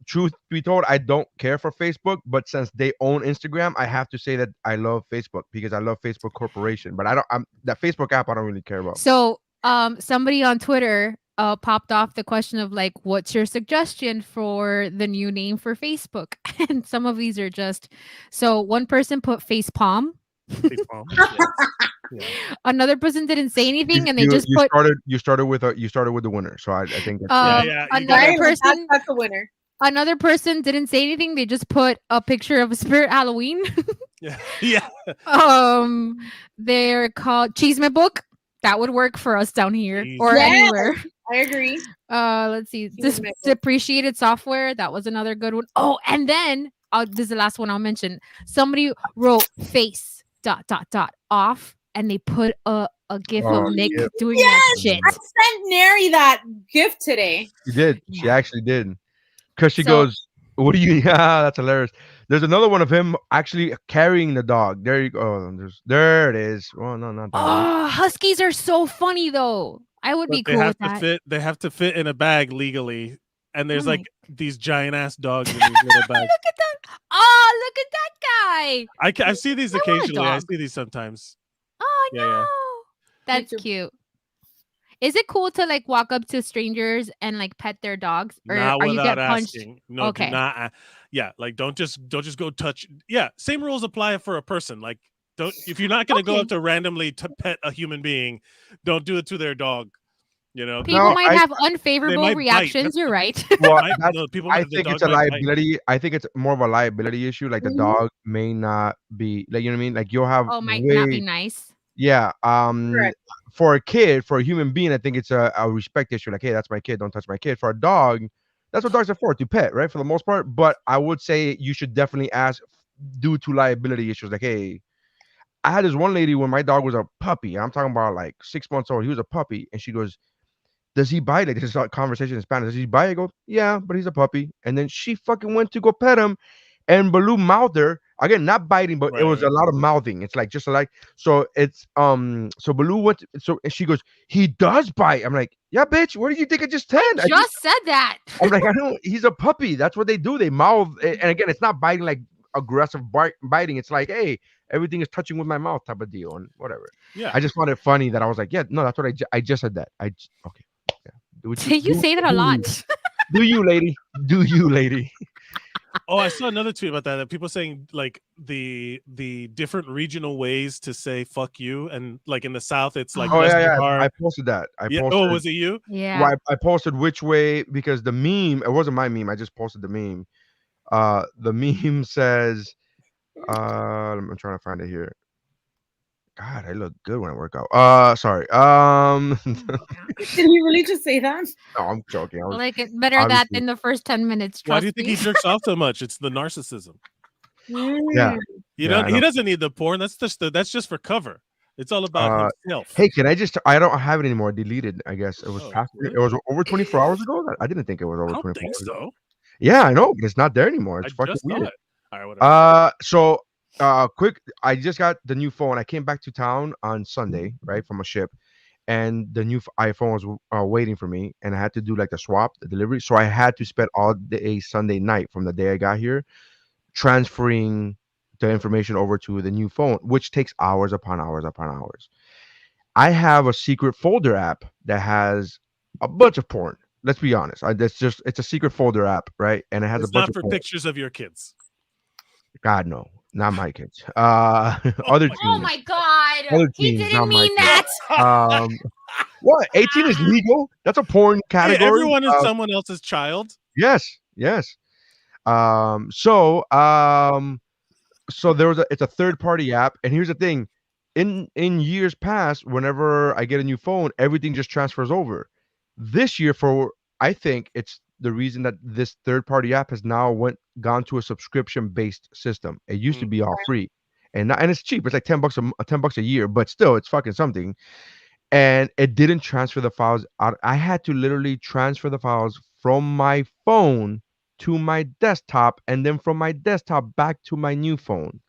truth be told, I don't care for Facebook, but since they own Instagram, I have to say that I love Facebook because I love Facebook Corporation. But that Facebook app I don't really care about. So somebody on Twitter popped off the question of like, what's your suggestion for the new name for Facebook? And some of these are just so one person put face palm. Another person didn't say anything, and they just put you started with the winner. So I think that's another person. That's the winner. Another person didn't say anything. They just put a picture of a Spirit Halloween. Yeah. They're called Cheeseman Book. That would work for us down here or Yes, anywhere. I agree. Let's see. This Cheeseman Book. depreciated software. That was another good one. Oh, and then this is the last one I'll mention. Somebody wrote face ... off, and they put a gif of Nick doing that shit. I sent Neri that gift today. She did. She actually did. Because she So- goes, "What do you?" Yeah, that's hilarious. There's another one of him actually carrying the dog. There you go. There it is. Oh no, not that one. Oh, huskies are so funny though. I would But be they cool have with to that. fit. They have to fit in a bag legally, and there's Oh my- like these giant ass dogs in these little bags. Look at that! Oh, look at that guy! I see these I want a occasionally. I dog. see these sometimes. Oh Yeah, no, that's too. cute. Is it cool to like walk up to strangers and like pet their dogs, or not are you without get punched? asking. No, do Okay. not. Yeah, like don't just go touch. Yeah, same rules apply for a person. Like don't if you're not gonna go Okay. up to randomly pet a human being, don't do it to their dog. You know, People No, might I have they unfavorable might bite. reactions. You're right. well, Might, that's no, people I might. The think dog it's a might bite. liability. I think it's more of a liability issue. Like the Mhm. dog may not be like you know what I mean. Like you'll have Oh, might not be way nice. yeah. Correct. For a kid, for a human being, I think it's a respect issue. Like hey, that's my kid. Don't touch my kid. For a dog, that's what dogs are for to pet, right? For the most part. But I would say you should definitely ask due to liability issues. Like hey, I had this one lady when my dog was a puppy. I'm talking about like 6 months old. He was a puppy, and she goes, "Does he bite?" Like this is a conversation in Spanish. Does he bite? I go, "Yeah, but he's a puppy." And then she fucking went to go pet him, and Baloo mouthed her again, not biting, but it Right, was a right. lot of mouthing. It's like just like so. It's so Baloo went. So and she goes, "He does bite." I'm like, "Yeah, bitch. What did you think? I just I said." just said that. I'm like, I don't. He's a puppy. That's what they do. They mouth. And again, it's not biting like aggressive biting. It's like, hey, everything is touching with my mouth type of deal and whatever. Yeah. I just found it funny that I was like, yeah, no, that's what I just said that. Okay. Yeah. You say that a lot. Do you, lady? Do you, lady? Oh, I saw another tweet about that. That people saying like the different regional ways to say "fuck you," and like in the South, it's like Oh bless yeah, your yeah. heart. I posted that. I Yeah. posted. Oh, was it you? Yeah. Well, I posted which way because the meme. It wasn't my meme. I just posted the meme. The meme says. I'm trying to find it here. God, I look good when I work out. Sorry. Did he really just say that? No, I'm joking. I was Like it's better that obviously than the first 10 minutes. Why Trust do you think me. he jerks off so much? It's the narcissism. yeah. You Yeah, don't. I He know. doesn't need the porn. That's just for cover. It's all about himself. Hey, can I just? I don't have it anymore. Deleted. I guess it was Oh, past. really? It was over 24 hours ago. I didn't think it was I over don't 24 think hours ago. so. Yeah, I know, but it's not there anymore. I It's fucking just saw weird. it. All right, whatever. So, quick. I just got the new phone. I came back to town on Sunday, right, from a ship, and the new iPhone was waiting for me, and I had to do like the swap, the delivery. So I had to spend all day Sunday night from the day I got here transferring the information over to the new phone, which takes hours upon hours upon hours. I have a secret folder app that has a bunch of porn. Let's be honest. That's just it's a secret folder app, right? And it has a It's bunch not of for porn. pictures of your kids. God no, not my kids. Oh Other my Oh teens, my god. other He teens, not didn't my mean kids. that. What? 18 is legal? That's a porn Hey, category. everyone is someone else's child. Yes, yes. So so there was a it's a third party app, and here's the thing. In years past, whenever I get a new phone, everything just transfers over. This year, for I think it's the reason that this third party app has now gone to a subscription based system. It used to Mm. be all free, and it's cheap. It's like $10 a year, but still, it's fucking something. And it didn't transfer the files out. I had to literally transfer the files from my phone to my desktop, and then from my desktop back to my new phone.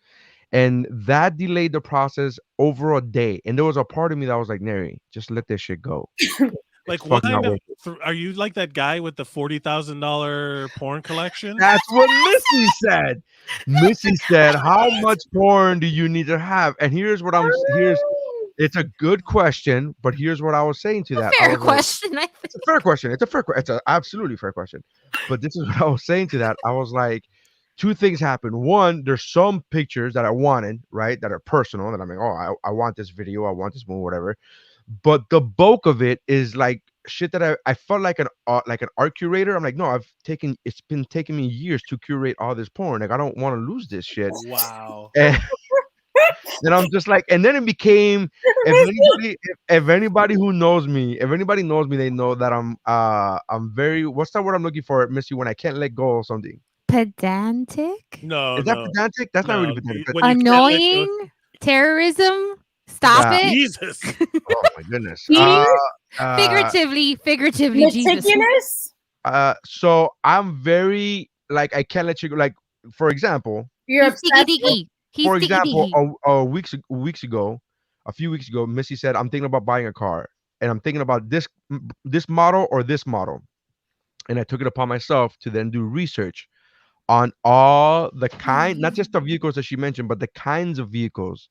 And that delayed the process over a day. And there was a part of me that was like, Neri, just let this shit go. It's Like, what fucking not kind of? worth it. Are you like that guy with the $40,000 porn collection? That's what Missy said. Missy said, how much porn do you need to have? And here's it's a good question, but here's what I was saying to that. I Fair was like, question. I it's a fair question. It's an absolutely fair question. But this is what I was saying to that. I was like, two things happened. One, there's some pictures that I wanted, right, that are personal, that I'm like, oh, I want this video, I want this movie, whatever. But the bulk of it is like shit that I felt like an art curator. I'm like, no, it's been taking me years to curate all this porn. Like, I don't want to lose this shit. Wow. And I'm just like, and then it became if anybody who knows me, if anybody knows me, they know that I'm very what's that word I'm looking for, Missy, when I can't let go of something. Pedantic? No, Is that no, pedantic? That's not really no. pedantic. When you can't let go- Annoying? Terrorism? Stop Yeah. it. Jesus. Oh my goodness. Figuratively, Jesus. Meticulous. So I'm very like I can't let you go. Like for example, You're He's sticky obsessed. dicky. He's sticky dicky. a few weeks ago, Missy said I'm thinking about buying a car, and I'm thinking about this model or this model, and I took it upon myself to then do research on all the not just the vehicles that she mentioned, but the kinds of vehicles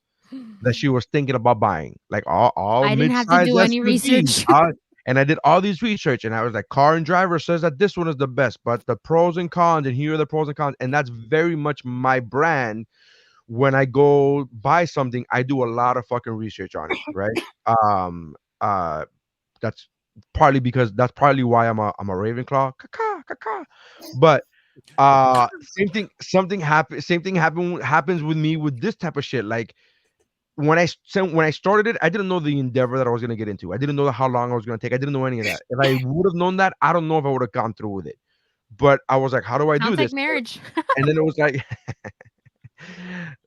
that she was thinking about buying, like all I didn't have to mid-size do any SUVs. research. And I did all these research, and I was like, Car and Driver says that this one is the best, but the pros and cons, and here are the pros and cons, and that's very much my brand. When I go buy something, I do a lot of fucking research on it, right? Um, that's that's partly why I'm a Ravenclaw. Caca, caca. But same thing happens with me with this type of shit. Like when I started it, I didn't know the endeavor that I was gonna get into. I didn't know how long I was gonna take. I didn't know any of that. If I would have known that, I don't know if I would have gone through with it. But I was like, how do I do Sounds like this? marriage. And then it was like,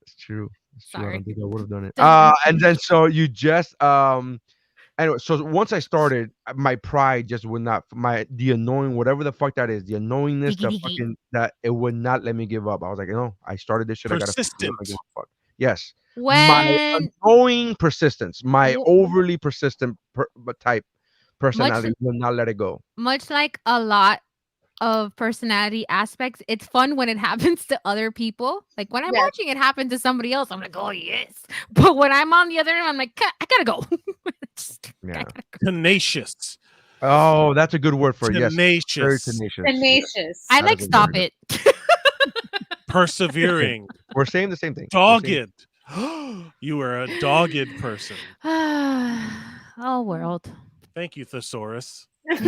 it's true. It's true. I Sorry. don't think I would have done it. Doesn't And then so you just anyway, so once I started, my pride just would not the annoying whatever the fuck that is, the annoyingness, the fucking that it would not let me give up. I was like, I started this shit. I gotta Persistent. give a fuck. Yes. My When annoying persistence, my Wh- overly persistent type personality will not let it go. much like a lot of personality aspects, it's fun when it happens to other people. Like when I'm Yes. watching it happen to somebody else, I'm like, oh yes. But when I'm on the other end, I'm like, I gotta go. Yeah. Tenacious. Oh, that's a good word for it. Yes. Very Tenacious. tenacious. Tenacious. I That like is a stop very it. Persevering. We're saying the same thing. We're saying- Dogged. You are a dogged person. Oh world. Thank you, Thesaurus. Does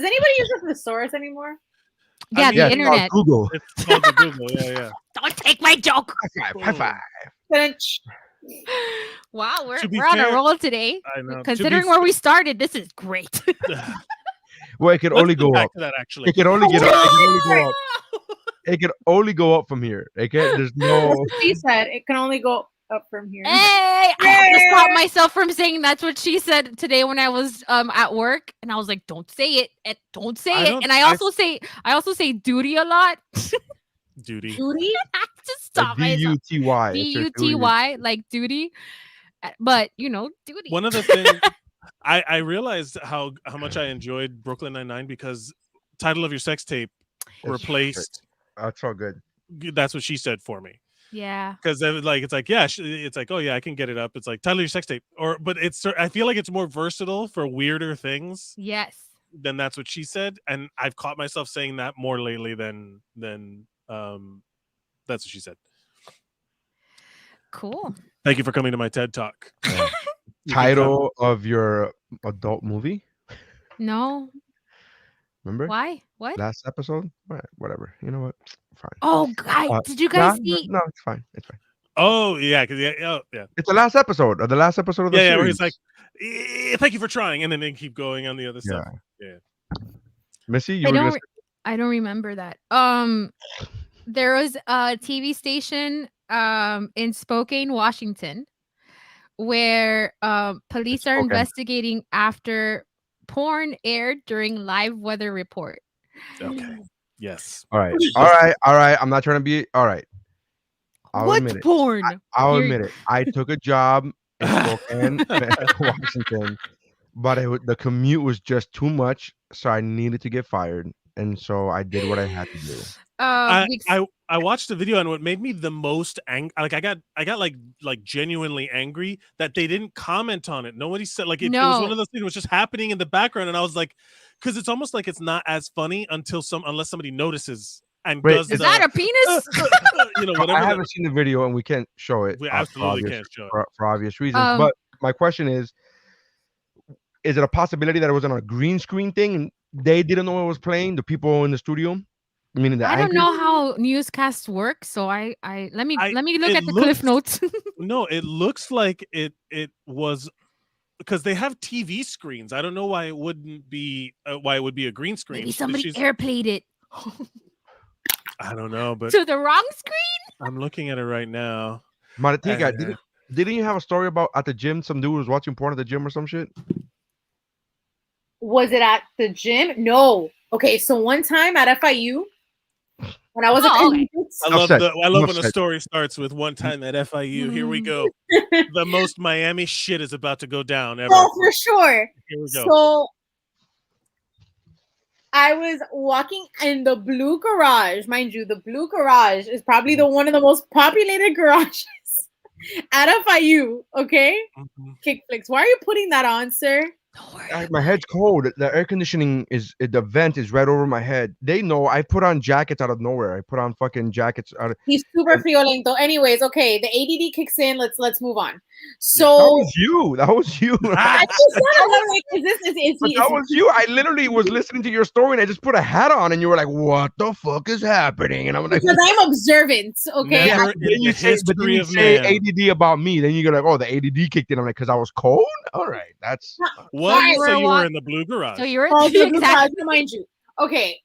anybody use a thesaurus anymore? Yeah, mean, the Yeah, it's called internet. Google. It's called the Google. Yeah. Don't take my joke. High five. Crunch. Wow, To be we're on a fair, roll today. I know. Considering where we started, this is great. Well, it could Let's only come go back up. to that actually. It could only get up. It could only go up. It could only go up from here. It can't. There's That's no. what she said. It can only go up from here. Hey, I have to stop myself from saying that's what she said today when I was at work, and I was like, "Don't say it, and don't say I it." don't- And I also say duty a lot. Duty. Duty? I have to stop myself. D-U-T-Y. D-U-T-Y, like duty. But duty. One of the things I realized how much I enjoyed Brooklyn Nine-Nine because title of your sex tape replaced. That's all good. That's what she said for me. Yeah. Because it's like it's like, oh yeah, I can get it up. It's like title of your sex tape, but I feel like it's more versatile for weirder things. Yes. Then that's what she said, and I've caught myself saying that more lately than that's what she said. Cool. Thank you for coming to my TED Talk. Title of your adult movie? No. Remember? Why? What? Last episode? All right, whatever. You know what? Fine. Oh, guys, did you guys see? No, it's fine. It's fine. Oh yeah, because It's the last episode of the yeah, series. where he's like, thank you for trying, and then they keep going on the other stuff. Yeah. Missy, you were gonna say- I don't remember that. There was a TV station in Spokane, Washington, where police are Spokane. investigating after porn aired during live weather report. Okay. Yes. All right. I'm not trying to be all right. I'll What admit it. porn? I'll admit it. I took a job in Spokane, Washington, but the commute was just too much, so I needed to get fired, and so I did what I had to do. I watched the video, and what made me the most angry, like I got like genuinely angry that they didn't comment on it. Nobody said it was one of those things that was just happening in the background, and I was like, because it's almost like it's not as funny unless somebody notices and does. Is that a penis? Whatever. I haven't seen the video, and we can't show it. We absolutely can't show it for obvious reasons. But my question is it a possibility that it was on a green screen thing and they didn't know it was playing? The people in the studio. I don't know how newscasts work, so I let me look at the cliff notes. No, it looks like it was because they have TV screens. I don't know why it wouldn't be why it would be a green screen. Maybe somebody airplayed it. I don't know, but to the wrong screen. I'm looking at it right now. Maratica, didn't you have a story about at the gym? Some dude was watching porn at the gym or some shit. Was it at the gym? No. Okay, so one time at FIU, when I was a okay. kid. I love Upset. I love when a Upset. story starts with one time at FIU. Here we go. The most Miami shit is about to go down ever. Oh, for sure. Here we go. So I was walking in the blue garage. Mind you, the blue garage is probably the one of the most populated garages at FIU. Okay, Kick flicks. Why are you putting that on, sir? My head's cold. The air conditioning the vent is right over my head. They know I put on jackets out of nowhere. I put on fucking jackets out of. He's super friolento. Anyways, okay, the ADD kicks in. Let's move on. That So was you. That was you. I just said, I'm like, That was you. I literally was listening to your story and I just put a hat on and you were like, "What the fuck is happening?" And I'm like, because I'm observant. Okay, Never Then you say, but then you say ADD about me. Then you go like, "Oh, the ADD kicked in." I'm like, "Cause I was cold." All right, that's What? So you wa- were in the blue garage. So you're Oh, the exactly. garage, mind you. Okay,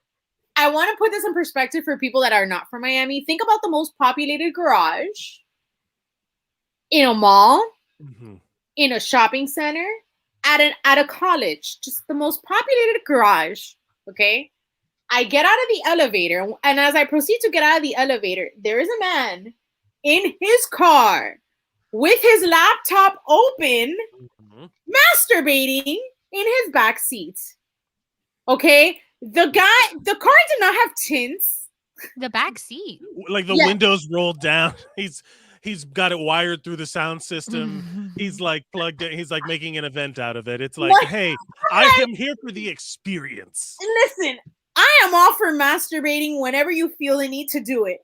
I want to put this in perspective for people that are not from Miami. Think about the most populated garage in a mall, in a shopping center, at a college. Just the most populated garage. Okay. I get out of the elevator, and as I proceed to get out of the elevator, there is a man in his car with his laptop open, masturbating in his back seat. Okay, the car did not have tints. The back seat. Like the windows rolled down. He's got it wired through the sound system. He's like plugged in. He's like making an event out of it. It's like, hey, I am here for the experience. Listen, I am all for masturbating whenever you feel the need to do it.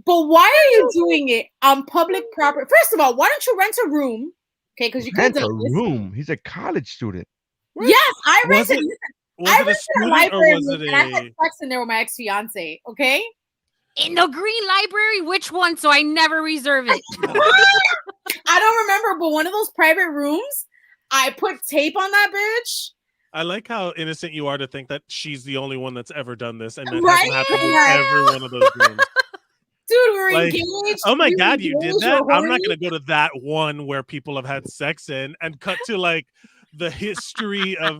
But why are you doing it on public property? First of all, why don't you rent a room? Okay, because you rent could a room. He's a college student. Yes, I Was rented. it- was I it a rented a student or library was room, it and I had a- sex in there with my ex-fiance. Okay. In the green library? Which one? So I never reserve it. I don't remember, but one of those private rooms, I put tape on that bitch. I like how innocent you are to think that she's the only one that's ever done this, and that Right? hasn't happened in every one of those rooms. Dude, we were Like, engaged. oh my we were god, you did engaged, that? we're I'm not horny. gonna go to that one where people have had sex in and cut to like the history of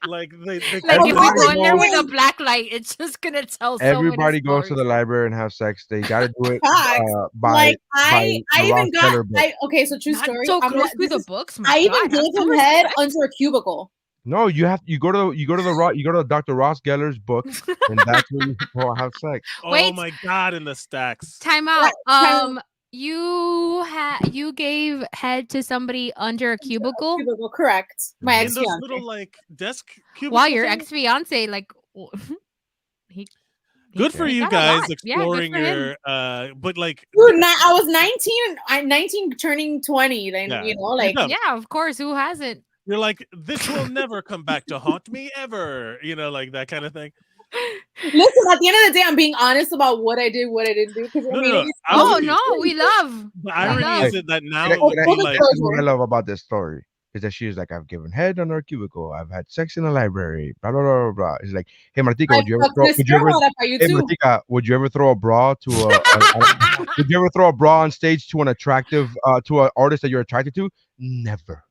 like they Like if we go in there goes- with a black light, it's just gonna tell Everybody so goes many to the library and have sex. They got to do it Facts. by Like by I the even Ross got Geller book. okay, so true Not story. so I'm close not- to this the is- books. My I even God, have gave some him head respect. under a cubicle. No, you go to Dr. Ross Geller's book, and that's where you go have sex. Oh Wait. my god, in the stacks. Time out. time You gave head to somebody under a cubicle. Cubicle, correct. My In ex those fiance. little like desk cubicles. While your ex fiance, like, he. Good for he you got a guys lot. Yeah, good exploring for him. your but like Dude, I was 19, 19 turning 20. Then Yeah. you know, like Yeah. Yeah, of course. Who hasn't? you're like, this will never come back to haunt me ever. You know, like that kind of thing. listen, at the end of the day, I'm being honest about what I did, what I didn't do. Because No, I mean, no, it's- I was Oh with you. no, we love. The irony love. is that now Can I- it would be like this is what I love about this story is that she's like, I've given head under a cubicle, I've had sex in a library, blah blah blah blah. blah. It's like, hey Martica, I would you ever fucked throw? Miss Would you ever? Fairmont by you Hey too. Martica, would you ever throw a bra to would you ever throw a bra on stage to an attractive to an artist that you're attracted to? Never.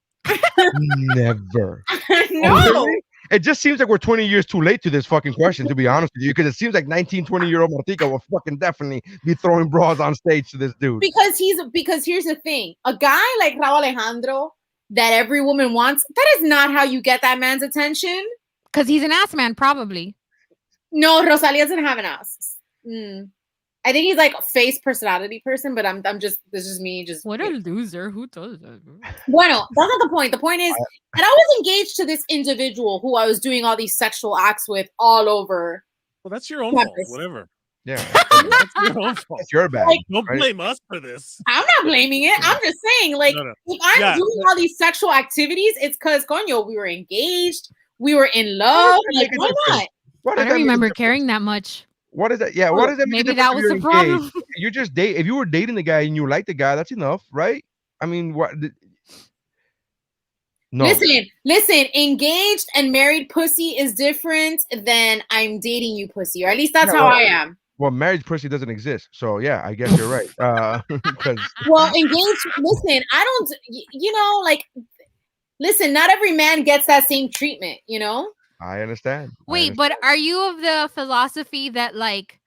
Never. No. Oh, really? It just seems like we're 20 years too late to this fucking question, to be honest with you, because it seems like 19, 20-year-old Martica will fucking definitely be throwing bras on stage to this dude. Because here's the thing, a guy like Raul Alejandro that every woman wants, that is not how you get that man's attention. Because he's an ass man, probably. No, Rosalia doesn't have an ass. I think he's like a face personality person, but I'm just, this is me just. What a loser. Who does that? Bueno, that's not the point. The point is that I was engaged to this individual who I was doing all these sexual acts with all over. Well, that's your own fault. campus. Whatever. Yeah, That's your own fault. it's your bad. Like, Don't right? blame us for this. I'm not blaming it. I'm just saying, like, No. if I'm Yeah. doing all these sexual activities, it's because, coño, we were engaged, we were in love. does that Like, make a why difference? not? What I does don't that make a remember difference? caring that much. What is that? Yeah, what does that make a Maybe difference that if was you're the problem. engaged? You're just date. If you were dating the guy and you like the guy, that's enough, right? I mean, what? No. Listen, engaged and married pussy is different than I'm dating you pussy, or at least that's Yeah, how well- I am. Well, marriage pussy doesn't exist, so yeah, I guess you're right. 'Cause Well, engaged, listen, I don't, you know, like, listen, not every man gets that same treatment, you know? I understand. Wait, but are you of the philosophy that like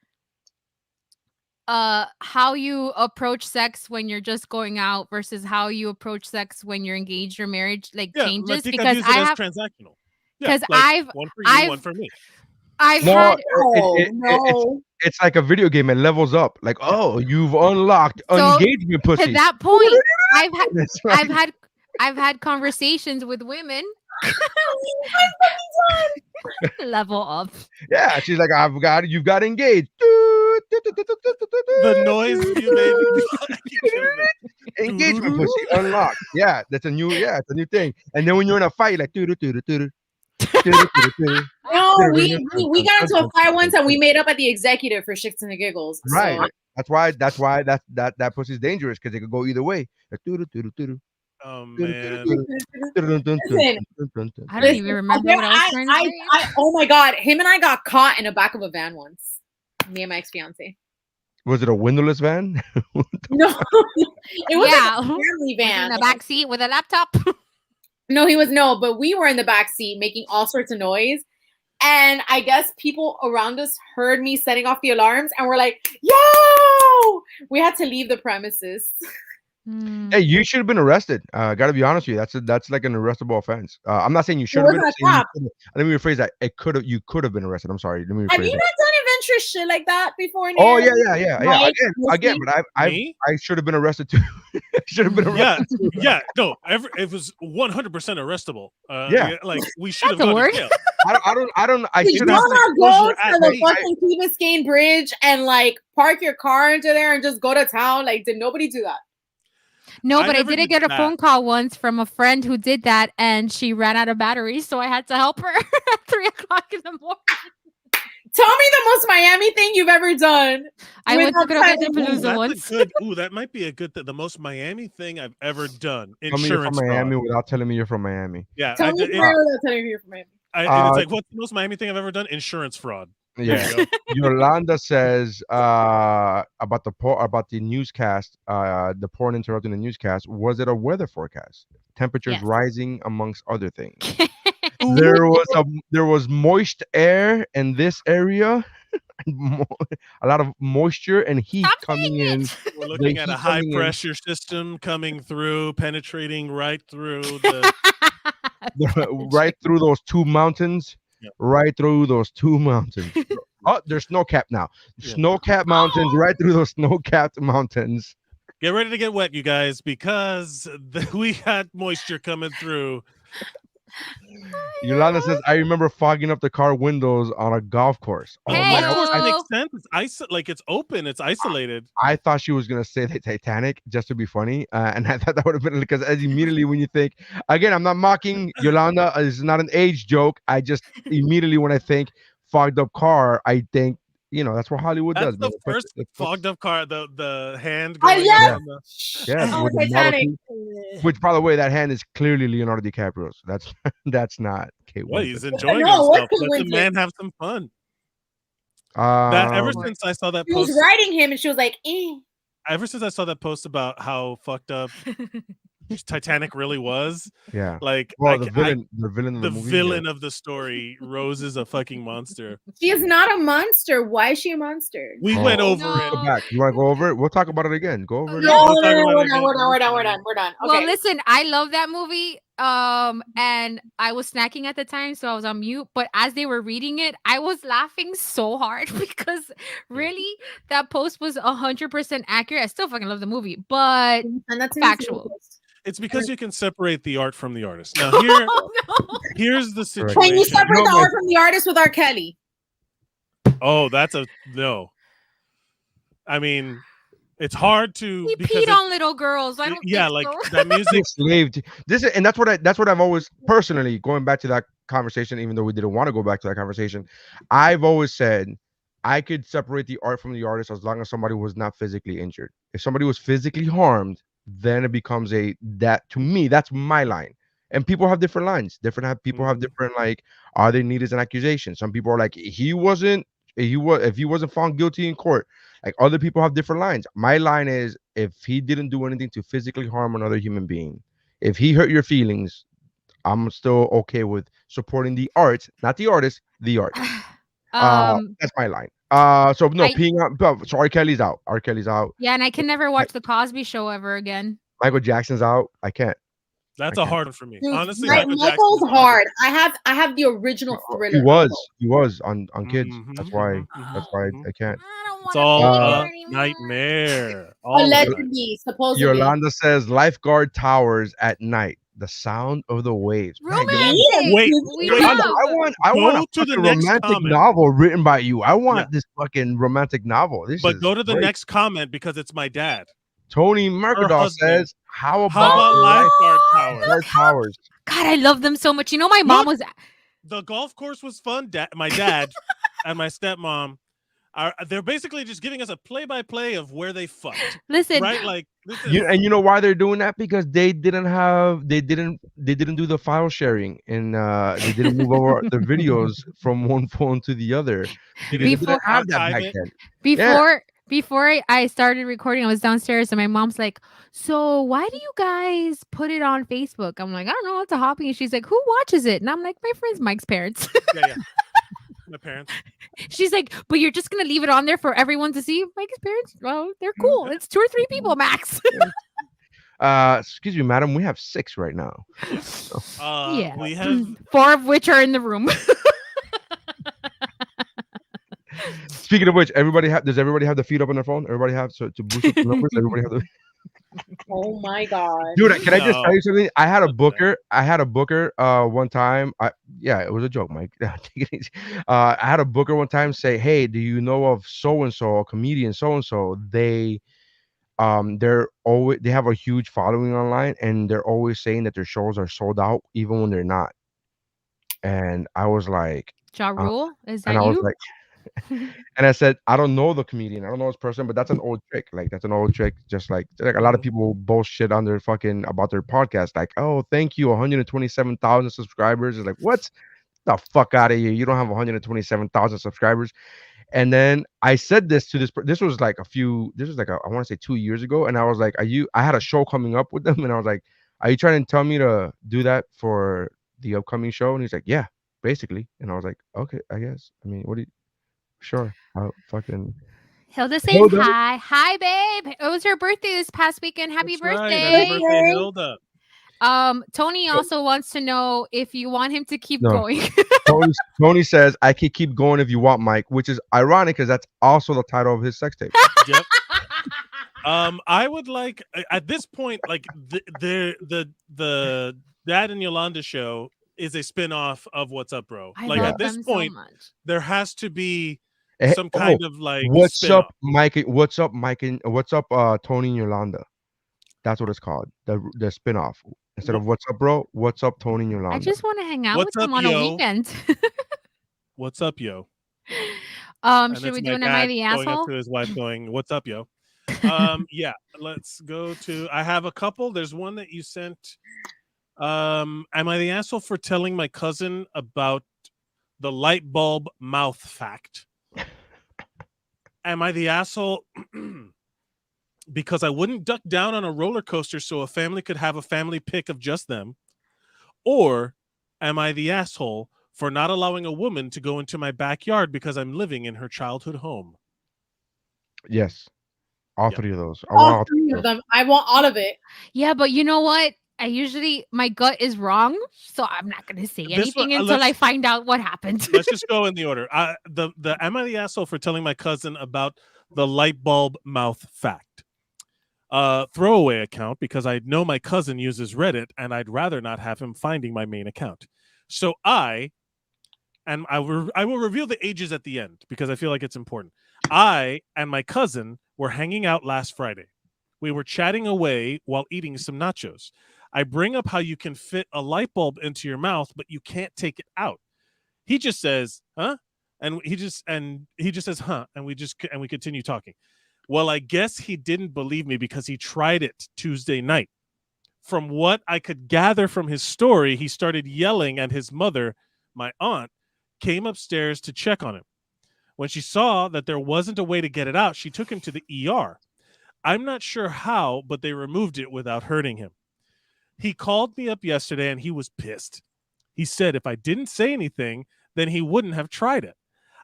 how you approach sex when you're just going out versus how you approach sex when you're engaged or married changes Matika because views it as transactional. Yeah, because like one for you, one for me. I've No, had it's like a video game. It levels up. Like, oh, you've unlocked engagement to pussy. that point I've had That's right. I've had conversations with women. Level up. Yeah, she's like, you've got engaged. The noise you made. Engagement pussy unlocked. Yeah, it's a new thing. And then when you're in a fight, like No, we got into a fight once and we made up at the executive for shits and the giggles. Right. So. That's why that pussy's dangerous because it could go either way. Like, oh man. I don't even remember what I was trying to say. Oh my god, him and I got caught in the back of a van once. Me and my ex-fiance. Was it a windowless van? No, it was like a family van in the back seat with a laptop. No, but we were in the back seat making all sorts of noise. And I guess people around us heard me setting off the alarms and were like, yo, we had to leave the premises. Hey, you should have been arrested. Gotta be honest with you. That's like an arrestable offense. I'm not saying you should have been. Let me rephrase that. You could have been arrested. I'm sorry. Let me rephrase Have you not done adventurous shit like that before? Oh yeah. Again, but I should have been arrested too. Should have been arrested. Yeah. No, it was 100% arrestable. Like we should have gone to jail. I should have. Go to the fucking Key Biscayne Bridge and like park your car into there and just go to town. Like, did nobody do that? No, but I did get a phone call once from a friend who did that, and she ran out of batteries, so I had to help her at 3:00 in the morning. Tell me the most Miami thing you've ever done. I went to Palooza once. That might be a good thing. The most Miami thing I've ever done. Tell me you're from Miami without telling me you're from Miami. Yeah. Tell me without telling me you're from Miami. It's like, what's the most Miami thing I've ever done? Insurance fraud. Yeah. Yolanda says about the newscast, the porn interrupting the newscast. Was it a weather forecast? Temperatures rising amongst other things. There was moist air in this area. A lot of moisture and heat coming in. We're looking at a high pressure system coming through, penetrating right through the right through those two mountains. Yep. Right through those two mountains. Oh, there's snow cap now. Snow cap mountains, right through those snow capped mountains. Get ready to get wet, you guys, because we got moisture coming through. Yolanda says, I remember fogging up the car windows on a golf course. Oh, my God. That makes sense. It's open. It's isolated. I thought she was going to say the Titanic just to be funny. And I thought that would have been because as immediately when you think, again, I'm not mocking Yolanda. It's not an age joke. I just immediately when I think fogged up car, I think, that's what Hollywood does. The first fogged up car, the hand. Yeah. Which, by the way, that hand is clearly Leonardo DiCaprio's. That's not Kate. What, he's enjoying himself. Let the man have some fun. Ever since I saw that post, she was riding him, and she was like, eh. Ever since I saw that post about how fucked up Titanic really was, like, the villain of the story, Rose is a fucking monster. She is not a monster. Why is she a monster? We went over it. Go back. You want to go over it? We'll talk about it again. Go over it. No, we're done. Okay. Well, listen, I love that movie. And I was snacking at the time, so I was on mute. But as they were reading it, I was laughing so hard because really that post was 100% accurate. I still fucking love the movie, but that's factual. It's because you can separate the art from the artist. Now here's the situation. Can you separate the art from the artist with R. Kelly? Oh, that's a no. I mean, it's hard to. He peed on little girls. I don't. Yeah, think like so. that music. Slaved. And that's what I've always personally going back to that conversation. Even though we didn't want to go back to that conversation, I've always said I could separate the art from the artist as long as somebody was not physically injured. If somebody was physically harmed, then it becomes that to me, that's my line. And people have different lines. People have different, like, all they need is an accusation. Some people are like, if he wasn't found guilty in court. Like, other people have different lines. My line is, if he didn't do anything to physically harm another human being, if he hurt your feelings, I'm still okay with supporting the art, not the artist, the art. That's my line. So no, I- peeing out. So R. Kelly's out. R. Kelly's out. Yeah, and I can never watch the Cosby Show ever again. Michael Jackson's out. I can't. That's I a can't. hard one for me. Dude, Honestly, Michael Jackson Michael's is hard. hard. I have the original Thriller. He was on Kids. That's why. That's why I can't. I don't It's want all to be a here anymore. nightmare. All the time. Allegedly, supposedly. Yolanda says lifeguard towers at night. The sound of the waves. Man, Romantic. Wait, We Yolanda, love. I Go want a to the fucking next romantic comment. novel written by you. I want Yeah. this fucking romantic novel. This But is go to the great. next comment because it's my dad. Tony Mercadal husband. says, "How How about about lifeguard towers? lifeguard towers?" God, I love them so much. You know, my mom was. The golf course was fun. My dad and my stepmom they're basically just giving us a play-by-play of where they fucked. Listen, Right? Like this is And you know why they're doing that? Because they didn't do the file sharing, and they didn't move over the videos from one phone to the other. Because they Before- didn't have that archive back it. then. Before I started recording, I was downstairs and my mom's like, "So why do you guys put it on Facebook?" I'm like, "I don't know, it's a hobby." And she's like, "Who watches it?" And I'm like, "My friend's Mike's parents." yeah. My parents. She's like, "But you're just gonna leave it on there for everyone to see?" Mike's parents, well, they're cool. It's 2 or 3 people max. Excuse me, madam. We have 6 right now. Yeah. We have 4 of which are in the room. Speaking of which, does everybody have the feed up on their phone? Everybody have to boost up the numbers. Everybody have the. Oh my god. Dude, can I just No. tell you something? I had a booker one time. It was a joke, Mike. Take it easy. I had a booker one time say, "Hey, do you know of so and so, a comedian so and so? They have a huge following online, and they're always saying that their shows are sold out even when they're not." And I was like, Ja Rule, is that and I was you? like, and I said, I don't know the comedian, I don't know this person, but that's an old trick. Like that's an old trick. Just like a lot of people bullshit on their fucking about their podcast. Like, oh, thank you, 127,000 subscribers. It's like, what? The fuck out of here! You don't have 127,000 subscribers. And then I said this to this. This was like I want to say 2 years ago, and I was like, I had a show coming up with them, and I was like, are you trying to tell me to do that for the upcoming show? And he's like, yeah, basically. And I was like, okay, I guess. I mean, what do you? Sure. I'll fucking. Hilda saying hi. Hi, babe. It was her birthday this past weekend. Happy That's right. birthday. Happy birthday, Hilda. Tony also wants to know if you want him to keep No. going. Tony says, I can keep going if you want, Mike, which is ironic because that's also the title of his sex tape. Yep. I would like at this point, like the Dad and Yolanda show is a spin-off of What's Up, Bro. I Like love at this them so point, much. there has to be Eh, some kind of like what's spin-off. up, Mike? What's up, Mike? And what's up, Tony and Yolanda? That's what it's called. The spin-off. Instead of what's up, bro? What's up, Tony and Yolanda? I just want to hang out What's with them up, on a yo? weekend. What's up, yo? And Should it's we my do an Am I dad the going up asshole? to his wife going, "What's up, yo?" Yeah, let's go to. I have a couple. There's one that you sent. Am I the asshole for telling my cousin about the light bulb mouth fact? Am I the asshole because I wouldn't duck down on a roller coaster so a family could have a family pic of just them? Or am I the asshole for not allowing a woman to go into my backyard because I'm living in her childhood home? Yes, all Yeah. 3 of those. All 3 of them. I want all of it. Yeah, but you know what? My gut is wrong, so I'm not going to say This anything one, until I let's- find out what happened. Let's just go in the order. The am I the asshole for telling my cousin about the light bulb mouth fact? Throwaway account because I know my cousin uses Reddit and I'd rather not have him finding my main account. So I will reveal the ages at the end because I feel like it's important. I and my cousin were hanging out last Friday. We were chatting away while eating some nachos. I bring up how you can fit a light bulb into your mouth, but you can't take it out. He just says, "Huh?" And he just says, "Huh?" And we continue talking. Well, I guess he didn't believe me because he tried it Tuesday night. From what I could gather from his story, he started yelling at his mother. My aunt came upstairs to check on him. When she saw that there wasn't a way to get it out, she took him to the ER. I'm not sure how, but they removed it without hurting him. He called me up yesterday and he was pissed. He said if I didn't say anything, then he wouldn't have tried it.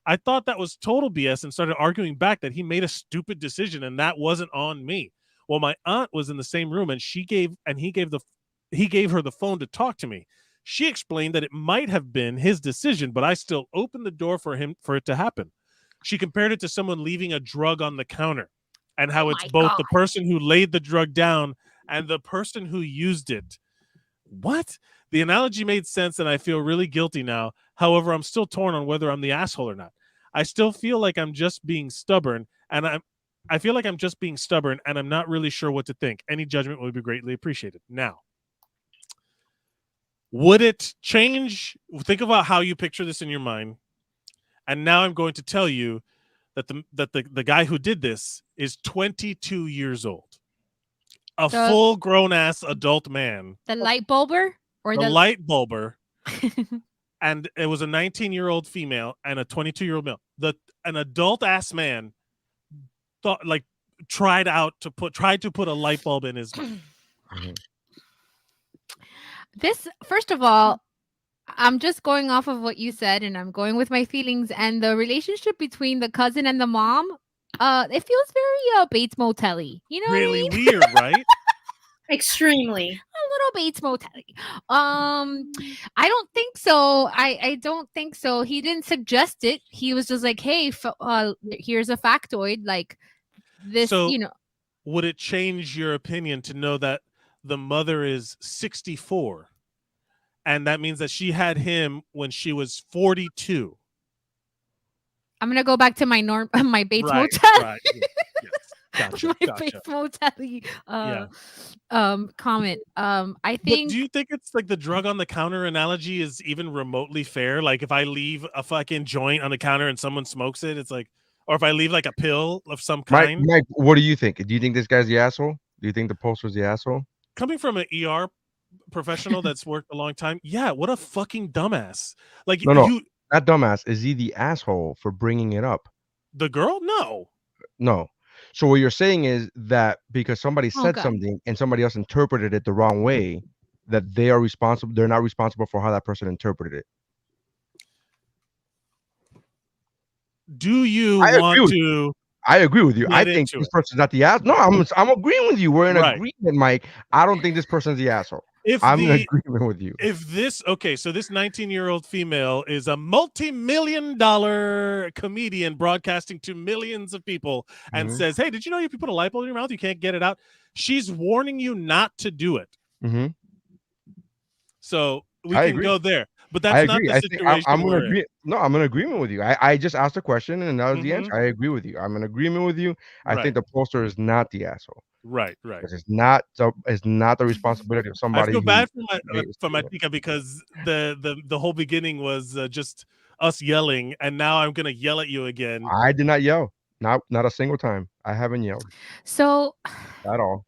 I thought that was total BS and started arguing back that he made a stupid decision and that wasn't on me. Well, my aunt was in the same room and he gave her the phone to talk to me. She explained that it might have been his decision, but I still opened the door for it to happen. She compared it to someone leaving a drug on the counter and how it's both the person who laid the drug down and the person who used it. What? The analogy made sense and I feel really guilty now. However, I'm still torn on whether I'm the asshole or not. I still feel like I'm just being stubborn and I feel like I'm just being stubborn and I'm not really sure what to think. Any judgment would be greatly appreciated. Now, would it change? Think about how you picture this in your mind. And now I'm going to tell you that the guy who did this is 22 years old. A full grown ass adult man. The light bulber or the light bulber. And it was a 19-year-old female and a 22-year-old male. An adult ass man tried to put a light bulb in his mouth. This, first of all, I'm just going off of what you said and I'm going with my feelings, and the relationship between the cousin and the mom, it feels very Bates Motel-y. You know really what I mean? Weird, right? Extremely. A little Bates Motel-y. I don't think so. I don't think so. He didn't suggest it. He was just like, hey, here's a factoid. Like this, so, you know. Would it change your opinion to know that the mother is 64? And that means that she had him when she was 42. I'm gonna go back to my my Bates Motel. Right. Yes. Gotcha. My Bates Motel comment. I think. But do you think it's like the drug on the counter analogy is even remotely fair? Like if I leave a fucking joint on the counter and someone smokes it, it's like, or if I leave like a pill of some kind. Mike, what do you think? Do you think this guy's the asshole? Do you think the poster's the asshole? Coming from an ER professional that's worked a long time, yeah, what a fucking dumbass. Like no, not dumbass. Is he the asshole for bringing it up? The girl? No. So what you're saying is that because somebody said something and somebody else interpreted it the wrong way, that they are responsible. They're not responsible for how that person interpreted it. Do you want to? I agree with you. I think this person's not the asshole. No, I'm agreeing with you. We're in agreement, Mike. I don't think this person's the asshole. I'm in agreement with you. So this 19-year-old female is a multi-million-dollar comedian broadcasting to millions of people and says, hey, did you know if you put a light bulb in your mouth, you can't get it out? She's warning you not to do it. So we can go there. But that's not the situation. I'm in agreement with you. I just asked a question and that was the answer. I agree with you. I'm in agreement with you. I think the poster is not the asshole. Right. It's not the responsibility of somebody. I feel bad for my Tika because the whole beginning was just us yelling, and now I'm gonna yell at you again. I did not yell. Not a single time. I haven't yelled. So at all.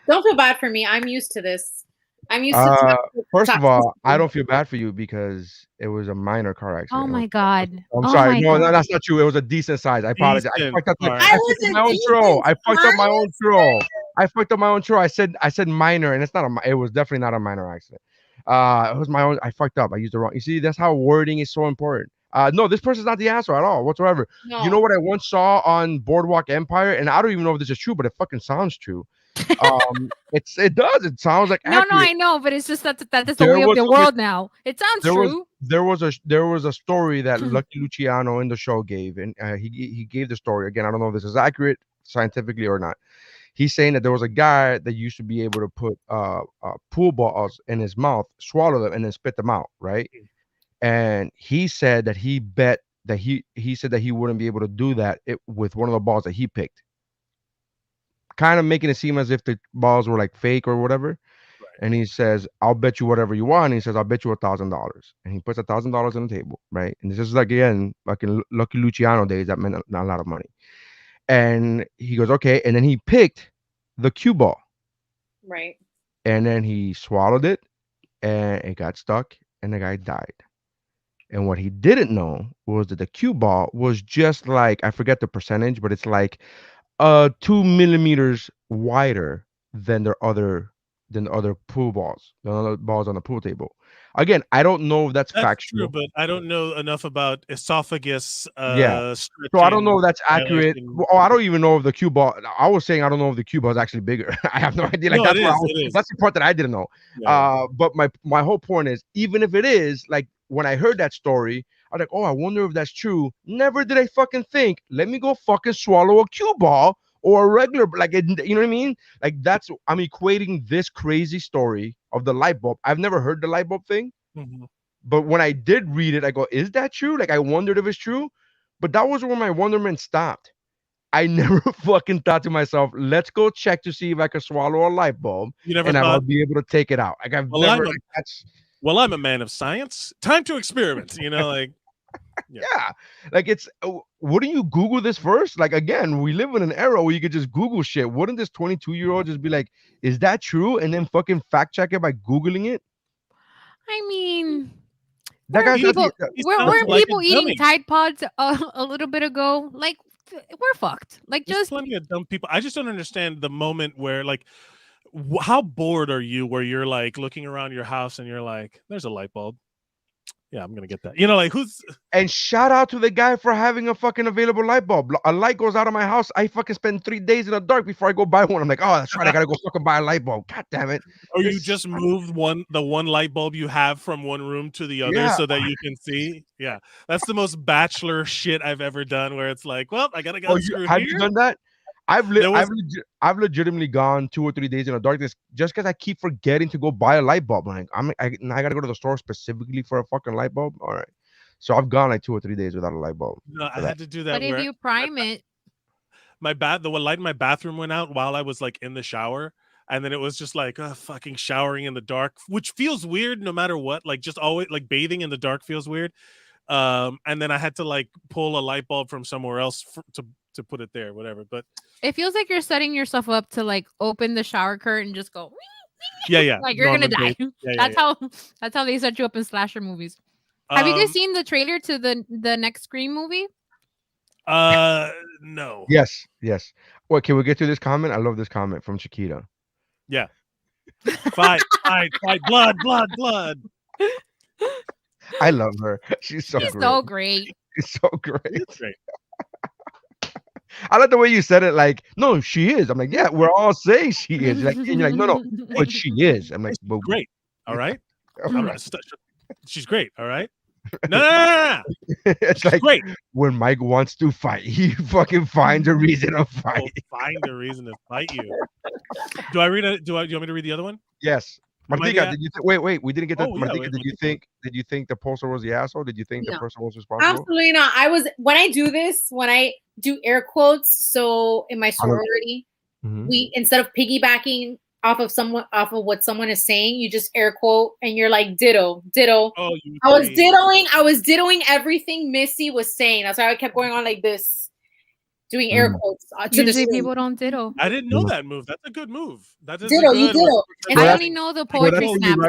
Don't feel bad for me. I'm used to this. I'm used to first of all, I don't feel bad for you because it was a minor car accident. Oh my God. I'm sorry. No, that's not true. It was a decent size. I apologize. I fucked up my own troll. I fucked up my own troll. I said minor, and it was definitely not a minor accident. It was my own. I fucked up. I used the wrong. You see, that's how wording is so important. No, this person's not the asshole at all whatsoever. No. You know what I once saw on Boardwalk Empire, and I don't even know if this is true, but it fucking sounds true. It does. It sounds like no, I know, but it's just that's the way of the world now. It sounds true. There was a story that Lucky Luciano in the show gave, and he gave the story again. I don't know if this is accurate scientifically or not. He's saying that there was a guy that used to be able to put pool balls in his mouth, swallow them, and then spit them out, right? And he said that he bet that he said that he wouldn't be able to do that with one of the balls that he picked. Kind of making it seem as if the balls were like fake or whatever. Right. And he says, I'll bet you whatever you want. And he says, I'll bet you $1,000. And he puts $1,000 on the table, right? And this is like, again, like in Lucky Luciano days, that meant not a lot of money. And he goes, okay. And then he picked the cue ball. Right. And then he swallowed it and it got stuck and the guy died. And what he didn't know was that the cue ball was just like, I forget the percentage, but it's like 2 millimeters wider than their other than the other pool balls, the other balls on the pool table. Again, I don't know if that's That's true, factual. but I don't know enough about esophagus Yeah. So I don't know stretching, if that's accurate. dilation. Oh, I don't even know if the cue ball. I was saying I don't know if the cue ball is actually bigger. I have no idea. Like No, it that's what I is. was. It is. That's the part that I didn't know. Yeah. But my whole point is, even if it is, like when I heard that story, I was like, oh, I wonder if that's true. Never did I fucking think, let me go fucking swallow a cue ball or a regular, like you know what I mean? Like I'm equating this crazy story of the light bulb. I've never heard the light bulb thing. Mhm. But when I did read it, I go, is that true? Like I wondered if it's true. But that was where my wonderment stopped. I never fucking thought to myself, let's go check to see if I can swallow a light bulb You never and if I'll thought, be able to take it out. Like I've well, never like that's I'm a man of science. Time to experiment. Like yeah. Like it's wouldn't you Google this first? Like again, we live in an era where you could just Google shit. Wouldn't this 22-year-old just be like, is that true? And then fucking fact check it by Googling it? I mean, That guy's people, he weren't sounds like people a eating dummy. Tide Pods a little bit ago? Like, we're fucked. Like, There's just plenty of dumb people. I just don't understand the moment where, like, how bored are you where you're like looking around your house and you're like, there's a light bulb. Yeah, I'm gonna get that. Like who's And shout out to the guy for having a fucking available light bulb. A light goes out of my house. I fucking spend 3 days in the dark before I go buy one. I'm like, oh, that's right. I gotta go fucking buy a light bulb. God damn it. or you just moved the one light bulb you have from one room to the other Yeah. so that you can see. Yeah, that's the most bachelor shit I've ever done. Where it's like, well, I gotta go screw Have here. you done that? I've legitimately gone 2 or 3 days in the darkness just because I keep forgetting to go buy a light bulb. I'm like, I gotta go to the store specifically for a fucking light bulb. All right. So I've gone like 2 or 3 days without a light bulb. No, I had to do that. but if where you prime it, the one light in my bathroom went out while I was like in the shower. And then it was just like fucking showering in the dark, which feels weird no matter what. Like just always like bathing in the dark feels weird. And then I had to like pull a light bulb from somewhere else to put it there, whatever. But it feels like you're setting yourself up to like open the shower curtain and just go. yeah, like you're gonna die. Yeah, that's how they set you up in slasher movies. Have you guys seen the trailer to the next Scream movie? No. Yes. Well, can we get to this comment? I love this comment from Chiquita. Yeah. Fight, blood. I love her. She's so great. So great. She's so great. It's great. I like the way you said it. Like, no, she is. I'm like, yeah, we're all saying she is. Like, and you're like, no, but she is. I'm like, but great. All right. She's great. All right. No. It's like great. When Mike wants to fight, he fucking finds a reason to fight. Find a reason to fight you. Do you want me to read the other one? Yes. Martika, did you wait? We didn't get that. Oh, Martika, yeah, did you think the poster was the asshole? Did you think the person was responsible? Absolutely not. When I do air quotes, so in my sorority, we instead of piggybacking off of what someone is saying, you just air quote and you're like ditto. Oh, I was dittoing everything Missy was saying. That's why I kept going on like this. Doing air quotes to Usually people don't ditto. I didn't know that move. That's a good move. That is ditto. you ditto. I only know the poetry snap.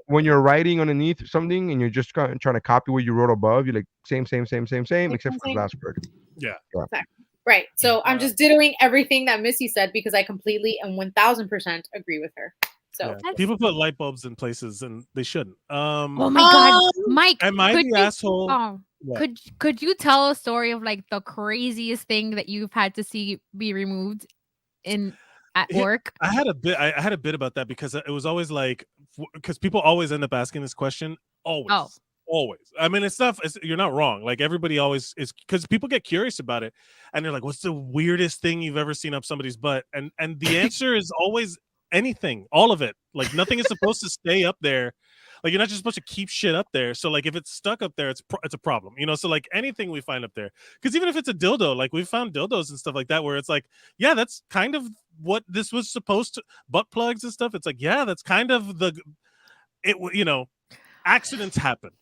When you're writing underneath something and you're just trying to copy what you wrote above, you're like same, except for the last word. Yeah. Exactly. Right. So I'm just dittoing everything that Missy said because I completely and 1000% agree with her. So people put light bulbs in places and they shouldn't. Oh my god, Mike! Am I the asshole? Could you tell a story of like the craziest thing that you've had to see be removed at work? I had a bit about that because it was always like because people always end up asking this question. Always. I mean, you're not wrong. Like everybody always is because people get curious about it and they're like, "What's the weirdest thing you've ever seen up somebody's butt?" And the answer is always anything, all of it. Like nothing is supposed to stay up there. Like you're not just supposed to keep shit up there. So like if it's stuck up there, it's a problem, So like anything we find up there, because even if it's a dildo, like we found dildos and stuff like that, where it's like, yeah, that's kind of what this was supposed to. Butt plugs and stuff. It's like, yeah, that's kind of accidents happen.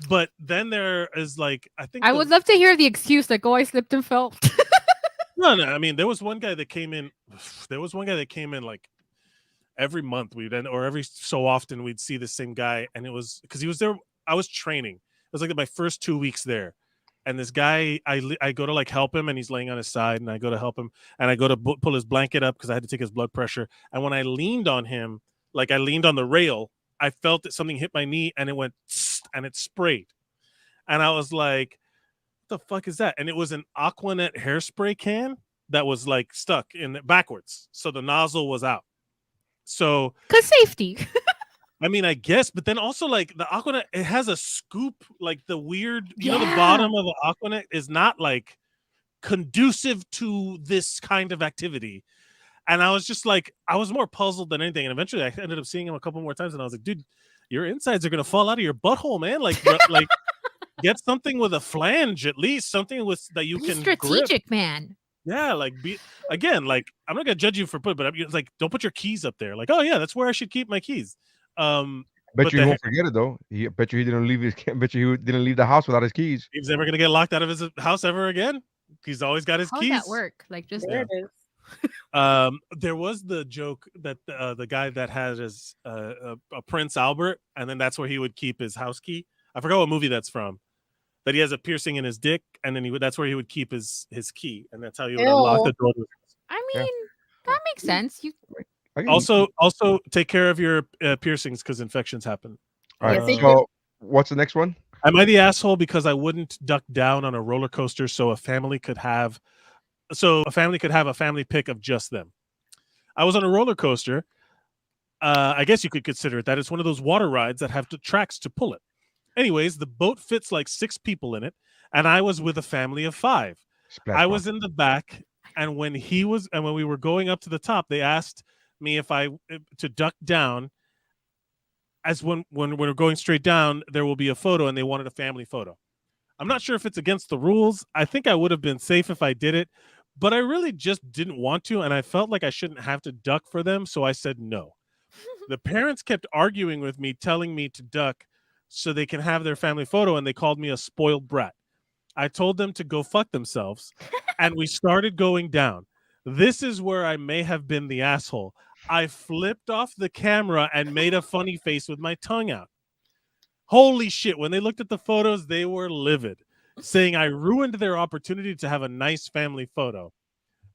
But then there is like, I would love to hear the excuse like, oh, I slipped and fell. No. I mean, there was one guy that came in. Like every month or every so often we'd see the same guy, and it was because he was there. I was training. It was like my first 2 weeks there, and this guy, I go to like help him, and he's laying on his side, and I go to help him, and I go to pull his blanket up because I had to take his blood pressure, and when I leaned on him, like I leaned on the rail. I felt that something hit my knee and it went and it sprayed. And I was like, what the fuck is that? And it was an Aquanet hairspray can that was like stuck in it backwards. So the nozzle was out. So cause safety. I mean, I guess, but then also like the Aquanet, it has a scoop, like the weird, you know, the bottom of the Aquanet is not like conducive to this kind of activity. And I was just like, I was more puzzled than anything. And eventually I ended up seeing him a couple more times and I was like, dude, your insides are going to fall out of your butthole, man. Like, like get something with a flange, at least something with that you can strategic, grip. Man. Yeah, like again, like I'm not gonna judge you for but I'm like, don't put your keys up there. Like, oh yeah, that's where I should keep my keys. Bet you he won't forget it though. Bet you he didn't leave his. Bet you he didn't leave the house without his keys. He's never gonna get locked out of his house ever again. He's always got his keys. How does that work? Like just there it is. There was the joke that the guy that had his a Prince Albert, and then that's where he would keep his house key. I forgot what movie that's from. That he has a piercing in his dick, and then that's where he would keep his key, and that's how you would unlock the door. I mean, that makes sense. You also take care of your piercings because infections happen. All right. So what's the next one? Am I the asshole because I wouldn't duck down on a roller coaster so a family could have a family pic of just them? I was on a roller coaster. I guess you could consider it that. It's one of those water rides that have the tracks to pull it. Anyways, the boat fits like 6 people in it, and I was with a family of 5. I was in the back, and when we were going up to the top, they asked me to duck down. As when we're going straight down, there will be a photo, and they wanted a family photo. I'm not sure if it's against the rules. I think I would have been safe if I did it, but I really just didn't want to, and I felt like I shouldn't have to duck for them, so I said no. The parents kept arguing with me, telling me to duck so they can have their family photo, and they called me a spoiled brat. I told them to go fuck themselves, and we started going down. This is where I may have been the asshole. I flipped off the camera and made a funny face with my tongue out. Holy shit, when they looked at the photos, they were livid, saying I ruined their opportunity to have a nice family photo.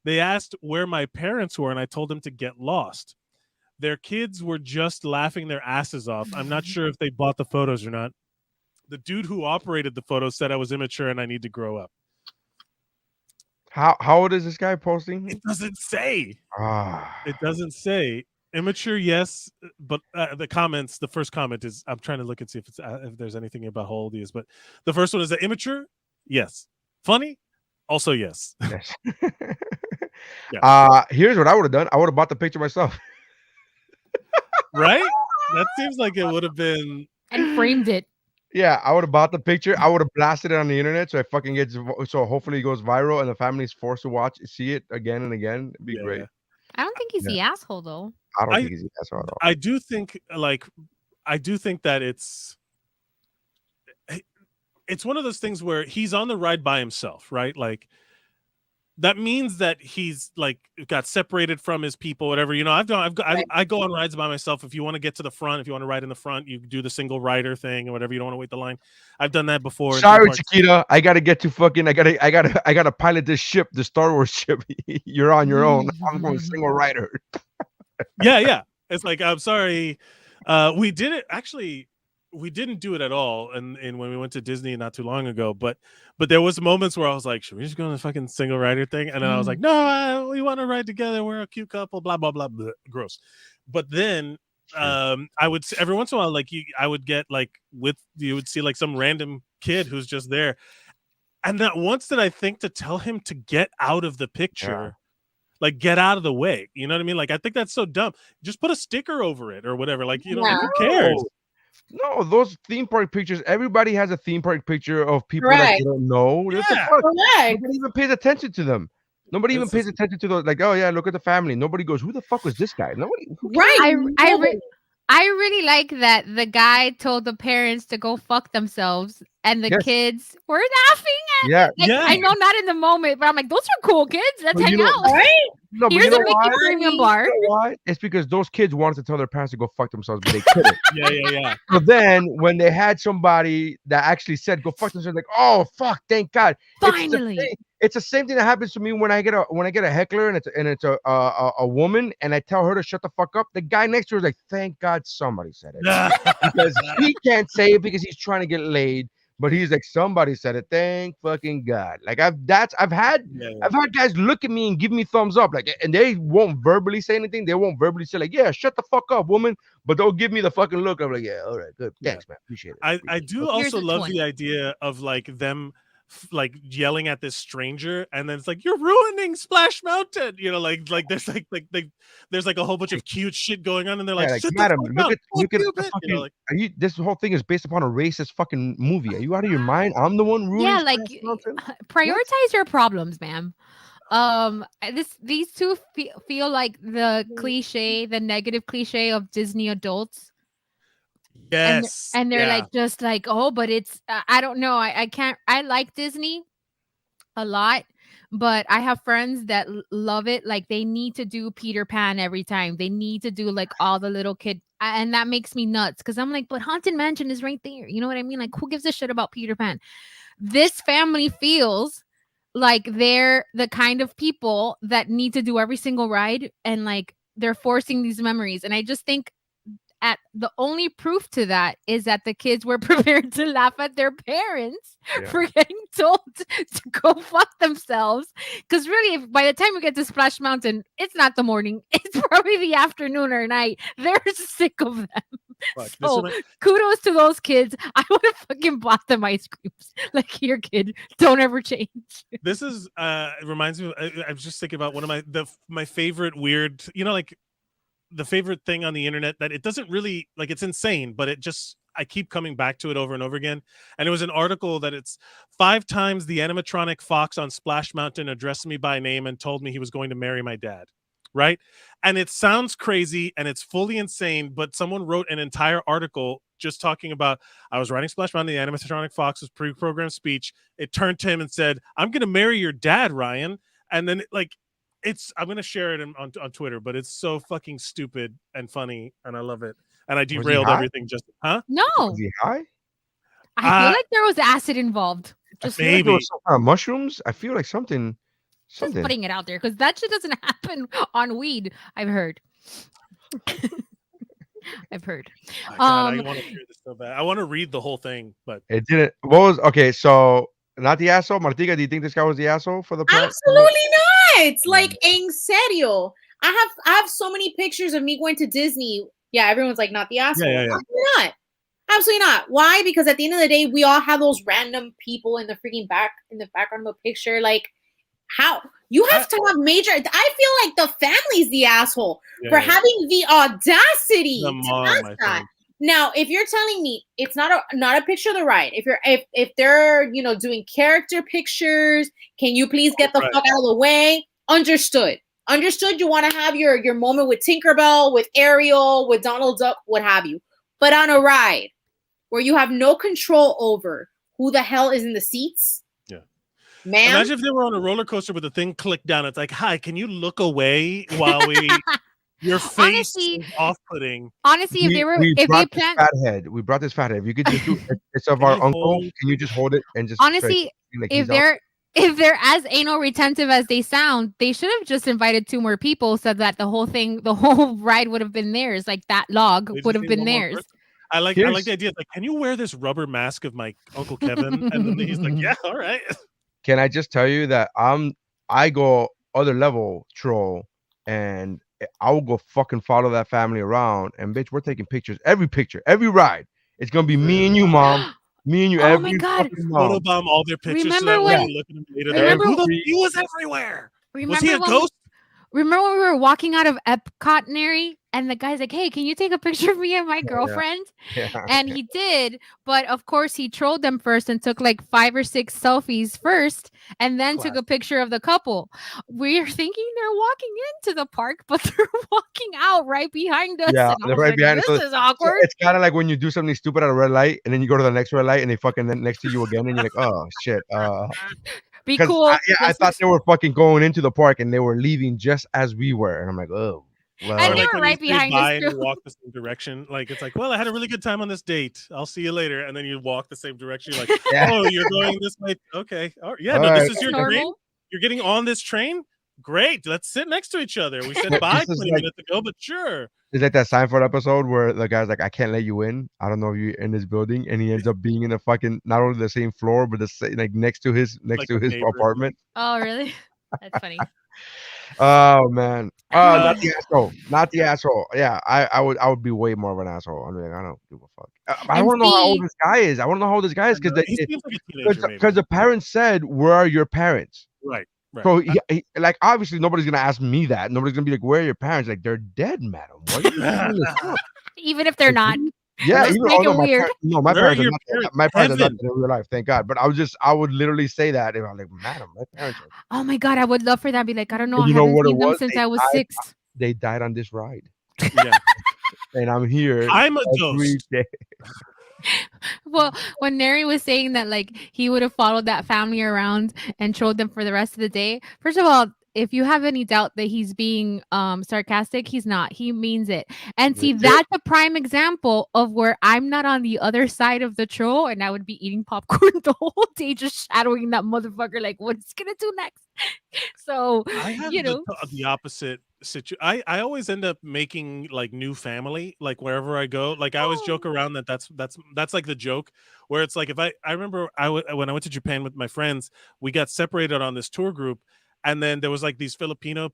They asked where my parents were, and I told them to get lost. Their kids were just laughing their asses off. I'm not sure if they bought the photos or not. The dude who operated the photos said I was immature and I need to grow up. How old is this guy posting? It doesn't say. It doesn't say. Immature, yes, but the first comment is, I'm trying to look and see if there's anything about how old he is, but the first one is that immature, yes. Funny, also yes. Yes. Yeah. Here's what I would have done. I would have bought the picture myself. Right? That seems like it would have been. And framed it. Yeah, I would have bought the picture. I would have blasted it on the internet so it fucking gets so hopefully it goes viral and the family's forced to see it again and again. It'd be great. I don't think he's the asshole though. I don't think he's the asshole at all. I do think that it's one of those things where he's on the ride by himself, right? Like that means that he's like got separated from his people, whatever. You know, I go on rides by myself. If you want to get to the front, if you want to ride in the front, you do the single rider thing or whatever. You don't want to wait the line. I've done that before. Sorry, Chiquita. I gotta get to fucking. I gotta pilot this ship, the Star Wars ship. You're on your own. I'm going single rider. Yeah. It's like, I'm sorry. We did it actually. We didn't do it at all, and when we went to Disney not too long ago, but there was moments where I was like, should we just go on the fucking single rider thing? And then I was like, no, we want to ride together. We're a cute couple. Blah blah blah. Blah. Gross. But then I would every once in a while, like I would get like you would see like some random kid who's just there, and not once did I think to tell him to get out of the picture. Yeah. Like, get out of the way. You know what I mean? Like, I think that's so dumb. Just put a sticker over it or whatever. Like, you know, like, who cares? No, those theme park pictures, everybody has a theme park picture of people that you don't know. Yeah. Nobody even pays attention to them. Nobody even pays attention to those. Like, oh, yeah, look at the family. Nobody goes, who the fuck was this guy? Nobody. Right. I really like that the guy told the parents to go fuck themselves and the kids were laughing at it. Like, I know not in the moment, but I'm like, those are cool kids. Let's hang out. Right? No, here's a Mickey premium bar. You know why? It's because those kids wanted to tell their parents to go fuck themselves, but they couldn't. Yeah. So then when they had somebody that actually said go fuck themselves, like, oh fuck, thank God. Finally. It's the same thing that happens to me when I get a heckler and it's a woman and I tell her to shut the fuck up. The guy next to her is like, thank God somebody said it because he can't say it because he's trying to get laid. But he's like, somebody said it. Thank fucking God. Like I've had guys look at me and give me thumbs up, like, and they won't verbally say anything. They won't verbally say like, yeah, shut the fuck up, woman. But they'll give me the fucking look. I'm like, yeah, all right, good, thanks, man, appreciate it. I do also love the idea of like them like yelling at this stranger, and then it's like, you're ruining Splash Mountain, you know, like there's like there's like a whole bunch of cute shit going on, and they're like, like shut madam, the fuck look at you, the bitch. fucking, You know, like, are you, this whole thing is based upon a racist fucking movie. Are you out of your mind? I'm the one ruining Yeah, Splash like Mountain? prioritize your problems, ma'am. These two feel like the cliche, the negative cliche of Disney adults. yes, and they're like just like, oh, but it's I don't know, I can't, I like Disney a lot, but I have friends that love it. Like they need to do Peter Pan every time. They need to do like all the little kid, and that makes me nuts because I'm like, but Haunted Mansion is right there. You know what I mean? Like, who gives a shit about Peter Pan? This family feels like they're the kind of people that need to do every single ride, and like they're forcing these memories. And I just think at the only proof to that is that the kids were prepared to laugh at their parents for getting told to go fuck themselves. Because really, if by the time we get to Splash Mountain, it's not the morning, it's probably the afternoon or night. They're sick of them. So kudos to those kids. I would have fucking bought them ice creams. Like, here, kid, don't ever change. This is reminds me. I was just thinking about one of my favorite weird, you know, like the favorite thing on the internet that it doesn't really, like, it's insane, but it just, I keep coming back to it over and over again. And it was an article that it's 5 times the animatronic fox on Splash Mountain addressed me by name and told me he was going to marry my dad. Right. And it sounds crazy and it's fully insane, but someone wrote an entire article just talking about, I was riding Splash Mountain, the animatronic fox's pre-programmed speech. It turned to him and said, I'm going to marry your dad, Ryan. And then I'm going to share it on Twitter, but it's so fucking stupid and funny. And I love it. And I derailed everything just, huh? No. Was he high? I feel like there was acid involved. Just maybe there was some kind of mushrooms. I feel like something. Just putting it out there because that shit doesn't happen on weed. I've heard. I've heard. Oh God, I want to hear this so bad. I want to read the whole thing, but it didn't. What was okay? So not the asshole, Martika. Do you think this guy was the asshole for the plot? Absolutely not. Like, en serio. I have so many pictures of me going to Disney. Yeah, everyone's like, not the asshole. Yeah. Absolutely not. Absolutely not. Why? Because at the end of the day, we all have those random people in the background of a picture. Like, how you have to have major. I feel like the family's the asshole for having the audacity to ask that. Now, if you're telling me it's not a picture of the ride, if they're doing character pictures, can you please get the fuck out of the way? Understood. You want to have your moment with Tinkerbell, with Ariel, with Donald Duck, what have you. But on a ride where you have no control over who the hell is in the seats. Man. Imagine if they were on a roller coaster with the thing clicked down. It's like, hi, can you look away while your face is off-putting. Honestly, if they plan, we brought this fathead. If you could just do it's of our uncle, can you just hold it and just honestly, if they're as anal retentive as they sound, they should have just invited 2 more people so that the whole ride would have been theirs. Like that log would have been theirs. I like the idea. Like, can you wear this rubber mask of my Uncle Kevin? And then he's like, yeah, all right. Can I just tell you that I go other level troll and I will go fucking follow that family around and bitch, we're taking pictures. Every ride. It's gonna be me and you, mom. Me and you. Oh my God! Photobomb all their pictures. Remember when? He was everywhere. Was he a ghost? Remember when we were walking out of Epcot, Neri, and the guy's like, hey, can you take a picture of me and my girlfriend? Yeah. And he did, but of course he trolled them first and took like 5 or 6 selfies first and then took a picture of the couple. We're thinking they're walking into the park, but they're walking out right behind us. Yeah, they're right behind us. This is awkward. It's kind of like when you do something stupid at a red light and then you go to the next red light and they fucking next to you again and you're like, oh shit. Be cool. I thought they were fucking going into the park and they were leaving just as we were. And I'm like, oh. Well. And they were right behind us and walk the same direction. Like, it's like, well, I had a really good time on this date. I'll see you later. And then you walk the same direction. You're like, oh, you're going this way. Okay. Oh, yeah, no, this is your dream. you're getting on this train. Great, let's sit next to each other. We said Yeah, bye this is 20 like- minutes ago, but sure. It's like that Seinfeld episode where the guy's like, "I can't let you in. I don't know if you're in this building," and he ends up being in a fucking not only the same floor, but like next to his Like a neighbor. apartment. Oh, really? That's funny. Oh man. Not the asshole. Not the asshole. Yeah, I would be way more of an asshole. I mean, I don't give a fuck. But I And want to know how old see- this guy is. I want to know how old this guy is because He seems like a teenager, maybe. the parents said, "Where are your parents?" Right. Right. So he, like obviously nobody's gonna ask me that. Nobody's gonna be like, "Where are your parents?" Like they're dead, madam. Why are you bringing this up? Even if they're not. Yeah, Let's even make no, it weird. my Where are parents are your not. parents? My parents are not Heaven. dead in real life, thank God. But I would literally say that if I'm like, "Madam, my parents are." Oh my god, I would love for that. Be like, I don't know. And I you know haven't what it seen them was? since They I was died- 6. They died on this ride, Yeah. and I'm here. I'm a every ghost. day. Well, when Neri was saying that like he would have followed that family around and showed them for the rest of the day, first of all, if you have any doubt that he's being sarcastic, he's not. He means it. And see, that's a prime example of where I'm not on the other side of the troll and I would be eating popcorn the whole day, just shadowing that motherfucker like what's gonna do next. So I have you know, the opposite situation. I always end up making like new family, like wherever I go. Like I always joke around that's like the joke where it's like if I remember when I went to Japan with my friends, we got separated on this tour group, and then there was like this Filipino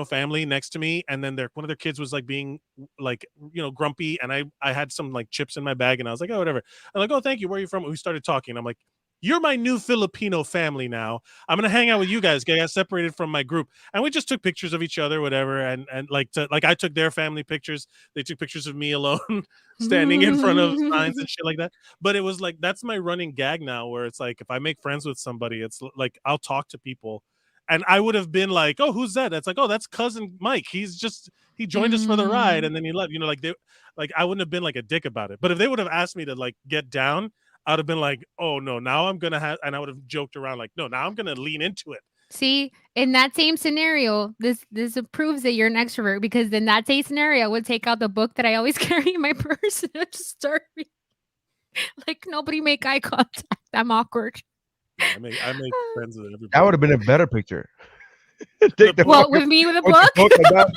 family next to me, and then one of their kids was like being like grumpy, and I had some like chips in my bag, and I was like, oh whatever. I'm like, oh thank you, where are you from? We started talking. I'm like, you're my new Filipino family now. I'm gonna hang out with you guys. I got separated from my group, and we just took pictures of each other, whatever. And like I took their family pictures. They took pictures of me alone, standing in front of signs and shit like that. But it was like that's my running gag now, where it's like if I make friends with somebody, it's like I'll talk to people, and I would have been like, oh, who's that? That's like, oh, that's cousin Mike. He joined us for the ride, and then he left. Like I wouldn't have been like a dick about it. But if they would have asked me to like get down, I'd have been like, oh no, now I'm gonna have, and I would have joked around like, no, now I'm gonna lean into it. see, in that same scenario, this proves that you're an extrovert because in that same scenario, I would take out the book that I always carry in my purse and I'd just start reading. Like nobody make eye contact. I'm awkward. Yeah, I make friends with everybody. That would have been a better picture. What with me with a book?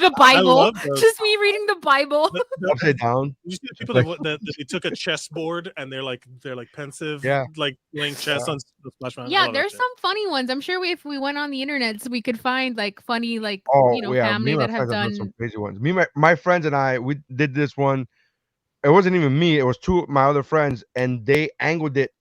The Bible, just me reading the Bible. Upside down. You see the people that they took a chessboard and they're like pensive, like playing chess on the Splash Mountain. Yeah, there's some funny ones. I'm sure if we went on the internet, so we could find like funny, like family that have done some crazy ones. My friends and I, we did this one. It wasn't even me. It was two of my other friends, and they angled it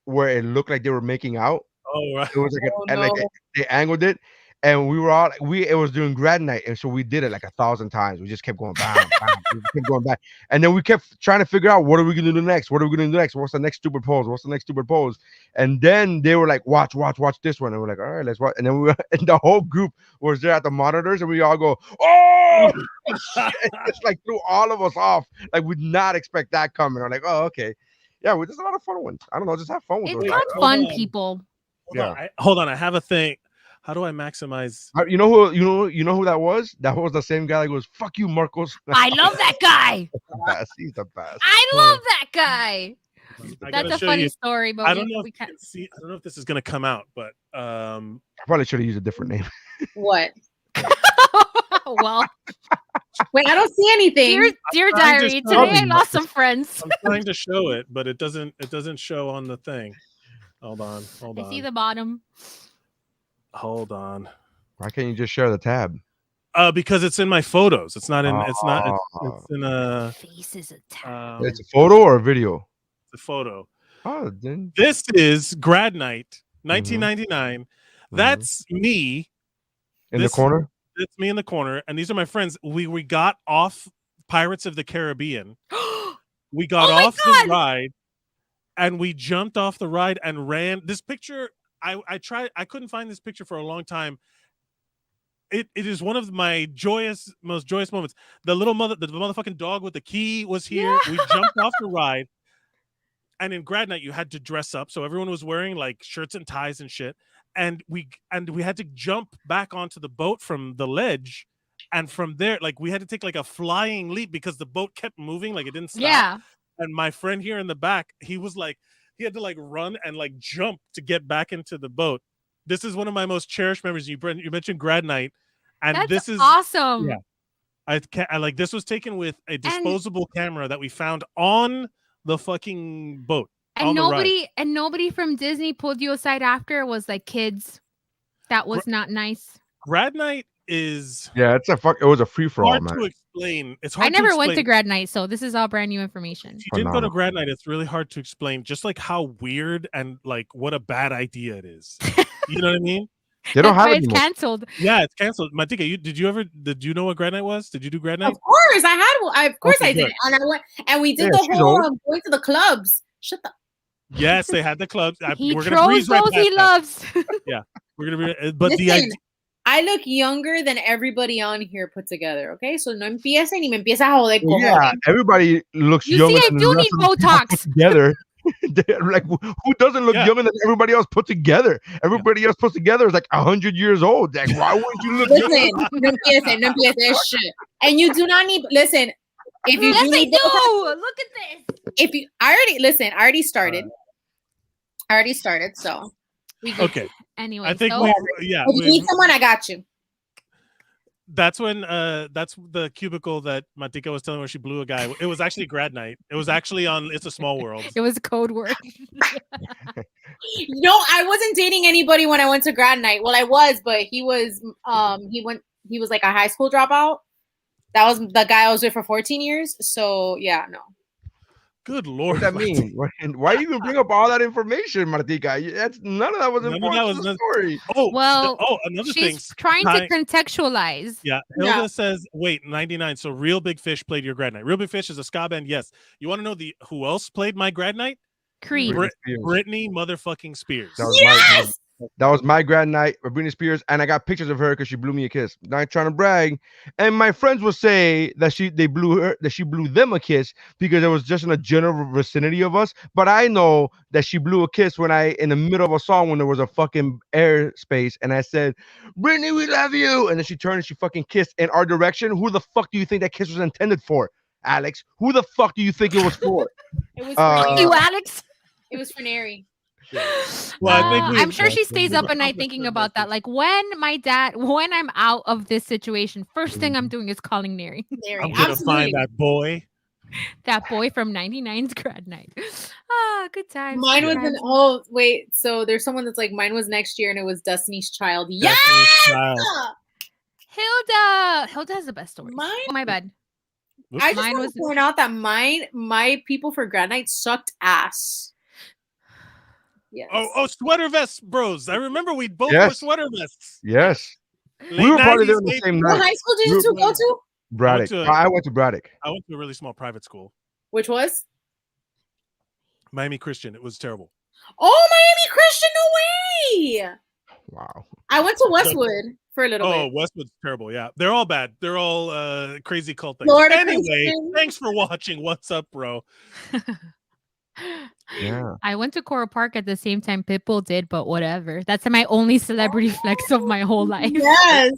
where it looked like they were making out. Oh, right. It was like they angled it, and we were all it was during grad night, and so we did it like 1,000 times. We just kept going bam, bam, we kept going back, and then we kept trying to figure out what are we gonna do next? What are we gonna do next? What's the next stupid pose? What's the next stupid pose? And then they were like, watch this one, and we're like, all right, let's watch. And then and the whole group was there at the monitors, and we all go, oh, it's like threw all of us off. Like we did not expect that coming. I'm like, oh, okay, yeah, there's a lot of fun ones. I don't know, just have fun with it's those. not fun, people. Hold on, I have a thing. How do I maximize? You know who that was? That was the same guy that goes, "Fuck you, Marcos." I love that guy. He's the best. I love that guy. I That's a show funny you. story, but I don't know. we can't see. I don't know if this is gonna come out, but I probably should have used a different name. What? Well, wait, I don't see anything. Dear diary, today I lost some friends. I'm trying to show it, but it doesn't show on the thing. Hold on. I see the bottom. Hold on. Why can't you just share the tab? Because it's in my photos. It's not in. It's not. It's in a. Face is a tab. It's a photo or a video? It's a photo. Oh, then this is grad night, 1999. That's me in the corner. That's me in the corner, and these are my friends. We got off Pirates of the Caribbean. We got off the ride, and we jumped off the ride and ran. This picture, I tried. I couldn't find this picture for a long time. It is one of my most joyous moments. The motherfucking dog with the key was here. Yeah. We jumped off the ride, and in grad night you had to dress up, so everyone was wearing like shirts and ties and shit. And we had to jump back onto the boat from the ledge, and from there, like we had to take like a flying leap because the boat kept moving, like it didn't stop. Yeah. And my friend here in the back, he was like, he had to like run and like jump to get back into the boat. This is one of my most cherished memories. You mentioned grad night, and That's this is awesome. Yeah, I like this was taken with a disposable camera that we found on the fucking boat. And on the ride. nobody from Disney pulled you aside after. It was like, kids, that was not nice. Grad night is It was a free for all, hard man. to explain. It's hard. I never to went to explain. grad night, so this is all brand new information. If you didn't go to grad night, it's really hard to explain just like how weird and like what a bad idea it is. You know what I mean? They don't have it It's anymore. canceled. Yeah, it's canceled. Matika, did you know what grad night was? Did you do grad night? Of course, I had one. Of course, Okay, I did, good. and I went, and we did Yeah, the she's whole old. going to the clubs. Shut the. Yes, they had the clubs. He We're gonna throws breeze right those past he that. loves. Yeah, we're gonna be. But the Listen, idea. I look younger than everybody on here put together. Okay, so no empiecen y me empieza a joder. Well, yeah, everybody looks You younger see, I than do the rest need of the people Botox. put together. They're like, who doesn't look younger than everybody else put together? Everybody else put together is like 100 years old. Like, why wouldn't you look Listen, younger? no empiecen shit. And you do not need. Listen, if you Yes, do I need do. Botox, Look at this. if you, I already started. So we good. Okay. Anyway, I think so we. If you need someone, I got you. That's when that's the cubicle that Matika was telling where she blew a guy. It was actually grad night. It was actually on It's a Small World. it was a code word. No, I wasn't dating anybody when I went to grad night. Well, I was, but he was he was like a high school dropout. That was the guy I was with for 14 years. So yeah, no. Good Lord. What does that mean? Why you even bring up all that information, Martika? That's none of that was important to the story. Well, another thing. she's trying to contextualize. Yeah, Hilda says, wait, 99. So Real Big Fish played your grad night. Real Big Fish is a ska band. Yes. You want to know who else played my grad night? Creed. Britney motherfucking Spears. That was my grad night with Britney Spears, and I got pictures of her because she blew me a kiss. Not trying to brag, and my friends will say that she blew them a kiss because it was just in a general vicinity of us. But I know that she blew a kiss when in the middle of a song when there was a fucking airspace, and I said, "Britney, we love you," and then she turned and she fucking kissed in our direction. Who the fuck do you think that kiss was intended for, Alex? Who the fuck do you think it was for? It was for you, Alex. It was for Neri. Well, I think I'm sure she stays up at night thinking about that. Like when I'm out of this situation, first thing I'm doing is calling Neri. I'm gonna find that boy. That boy from 99's grad night. Good times. Mine good was times. so there's someone that's like mine was next year and it was Destiny's Child. Yeah. Hilda has the best story. Mine, oh my bad. I just want to point out that my people for grad night sucked ass. Yes. Oh, sweater vest bros. I remember we both Yes. wore sweater vests. Yes. Late We were probably there 90s, on the late- same What night. high school did you two go to? Braddock. I went to Braddock. I went to a really small private school, Which was? Miami Christian. It was terrible. Oh, Miami Christian, no way. Wow. I went to Westwood for a little Oh, bit. Westwood's terrible. Yeah, they're all bad. They're all crazy cult things. Florida Anyway, Christian. thanks for watching. What's up, bro? Yeah. I went to Coral Park at the same time Pitbull did, but whatever. That's my only celebrity flex of my whole life. Yes.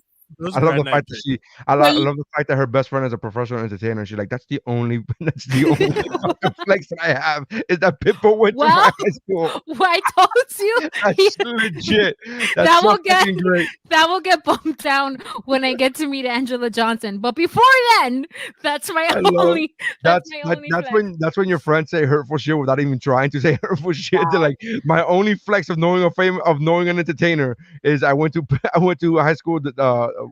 I love the fact that I love the fact that her best friend is a professional entertainer. She's like, that's the only fucking flex that I have is that Pitbull went to my high school. Well, I told you. That's legit. That's that so will get fucking great. that will get bumped down when I get to meet Angela Johnson. But before then, that's my I love only. it. That's my only. That's when your friends say hurtful shit without even trying to say hurtful shit. They're like, my only flex of knowing knowing an entertainer is I went to high school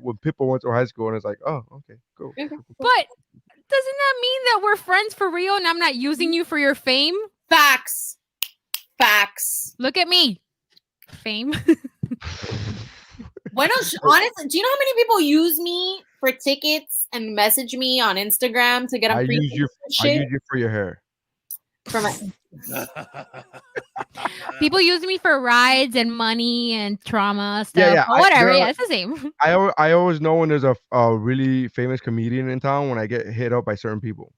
when Pitbull went to high school, and it's like, oh, okay, cool. But doesn't that mean that we're friends for real and I'm not using you for your fame? Facts. Look at me. Fame. Honestly, do you know how many people use me for tickets and message me on Instagram to get them I free use you shit? for your hair. For my People use me for rides and money and trauma stuff. Yeah, but whatever. Yeah, it's the same. I always know when there's a really famous comedian in town when I get hit up by certain people.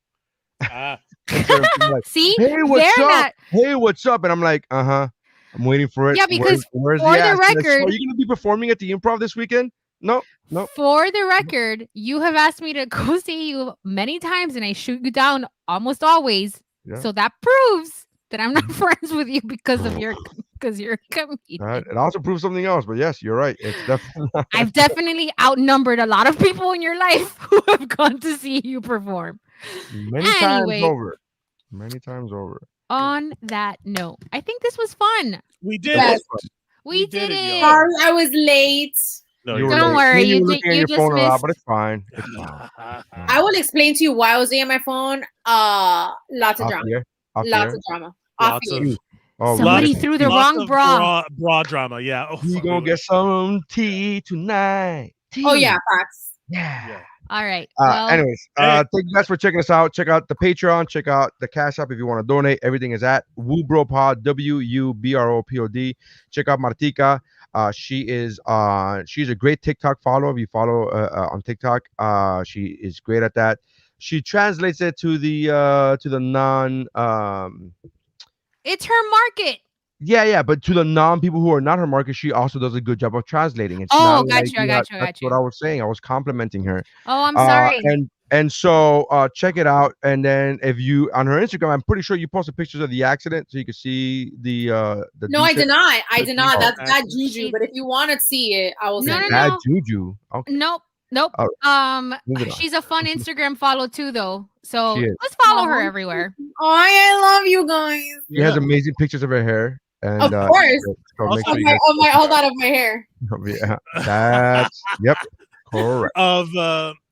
Ah. Certain people like, See, hey, what's they're up? not. Hey, what's up? And I'm like, I'm waiting for it. Yeah, because where's for the ass? Like, so record- are you gonna be performing at the Improv this weekend? No. For the record, you have asked me to go see you many times and I shoot you down almost always. Yeah. So that proves that I'm not friends with you because you're a comedian. It also proves something else, but yes, you're right. It's definitely. I've definitely outnumbered a lot of people in your life who have gone to see you perform. Many times over. Many times over. On that note, I think this was fun. We did it. We did it. Sorry, I was late. No, don't worry. You You, looking at you your just phone a lot, missed. but it's fine. It's fine. I will explain to you why I was looking at my phone. Lots of Off drama. the air? Off the Lots air? of drama. Off Lots the of air. Oh, Somebody really? threw the lots wrong of bra. bra drama. Yeah. Oh, We fuck, gonna get some tea tonight. Tea. Oh yeah, facts. Yeah. All right. Well, Anyways, thank you guys for checking us out. Check out the Patreon. Check out the Cash App if you want to donate. Everything is at WuBro Pod, WuBroPod. Check out Martika. She's a great TikTok follower. If you follow on TikTok, she is great at that. She translates it to the non it's her market. yeah, but to the non people who are not her market, she also does a good job of translating. It's Oh, not got like you. I got you. I that's got you. what I was saying. I was complimenting her. Oh, I'm sorry. And so check it out. And then if you on her Instagram, I'm pretty sure you posted pictures of the accident so you can see the No, I did not. I did not. Oh. That's bad juju. But if you want to see it, I will send it. Bad juju. Okay. Nope. All right. Moving on. She's a fun Instagram follow too, though. So She is. let's follow her everywhere. Oh, I love you guys. She has amazing pictures of her hair. And, Of course. so make sure Of you my, guys- of my, hold on, of my hair. Yeah, that's yep, correct. Of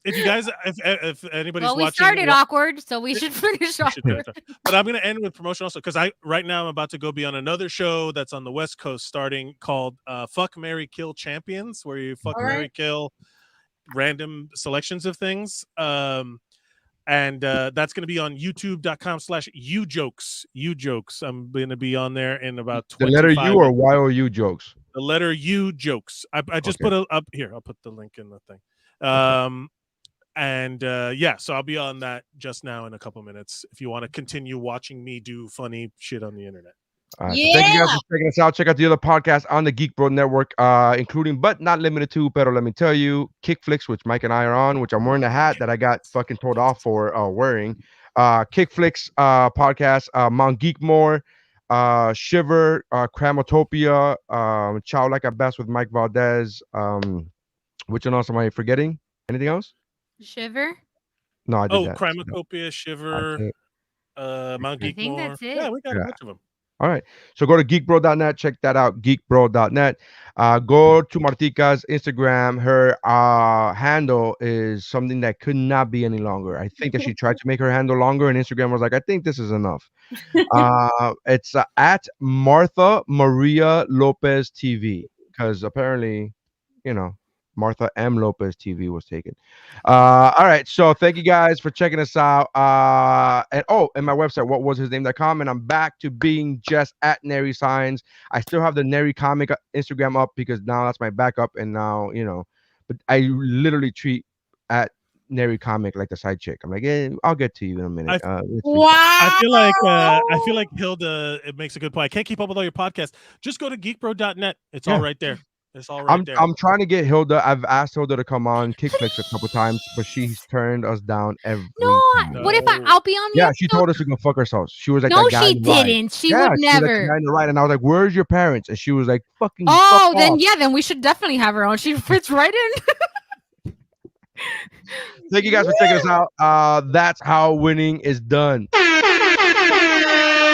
if you guys, if anybody's Well, we watching, started awkward, so we should finish awkward. But I'm gonna end with promotion also because right now I'm about to go be on another show that's on the West Coast starting called Fuck, Marry, Kill Champions, where you fuck, marry, kill random selections of things. And that's going to be on youtube.com/ujokes. Ujokes. I'm going to be on there in about 25 The letter U or YOU jokes? The letter U jokes. I just put up here. I'll put the link in the thing. And so I'll be on that just now in a couple minutes if you want to continue watching me do funny shit on the internet. So thank you guys for checking us out. Check out the other podcasts on the Geek Bro Network, including but not limited to, pero let me tell you, Kickflix, which Mike and I are on, which I'm wearing a hat that I got fucking told off for wearing. Kickflix podcast, Mount Geekmore, Shiver, Cramotopia, Chow Like a Bass with Mike Valdez. Which one else am I forgetting? Anything else? Shiver. No, I did that. Cramotopia, Shiver, Mount Geekmore. I think that's it. Yeah, we got a bunch of them. All right. So go to geekbro.net. Check that out. Geekbro.net. Go to Martika's Instagram. Her handle is something that could not be any longer. I think that she tried to make her handle longer, and Instagram was like, I think this is enough. It's at Martha Maria Lopez TV because apparently, Martha M. Lopez TV was taken. All right. So thank you guys for checking us out. And my website, whatwashis name.com. And I'm back to being just at Neri Signs. I still have the Neri Comic Instagram up because now that's my backup. And now, but I literally treat at Neri Comic like the side chick. I'm like, I'll get to you in a minute. Wow. I feel like Hilda, it makes a good point. I can't keep up with all your podcasts. Just go to geekbro.net. It's all right there. It's all right there. I'm trying to get Hilda. I've asked Hilda to come on Kickflix a couple times, but she's turned us down every time. What if I'll be on the Yeah, she told us to go fuck ourselves. She was like, No, that guy she in the ride. didn't. She Yeah, would she was like, never. the guy in the ride. And I was like, where's your parents? And she was like, fucking Oh, fuck then off. then we should definitely have her on. She fits right in. Thank you guys for checking us out. That's how winning is done.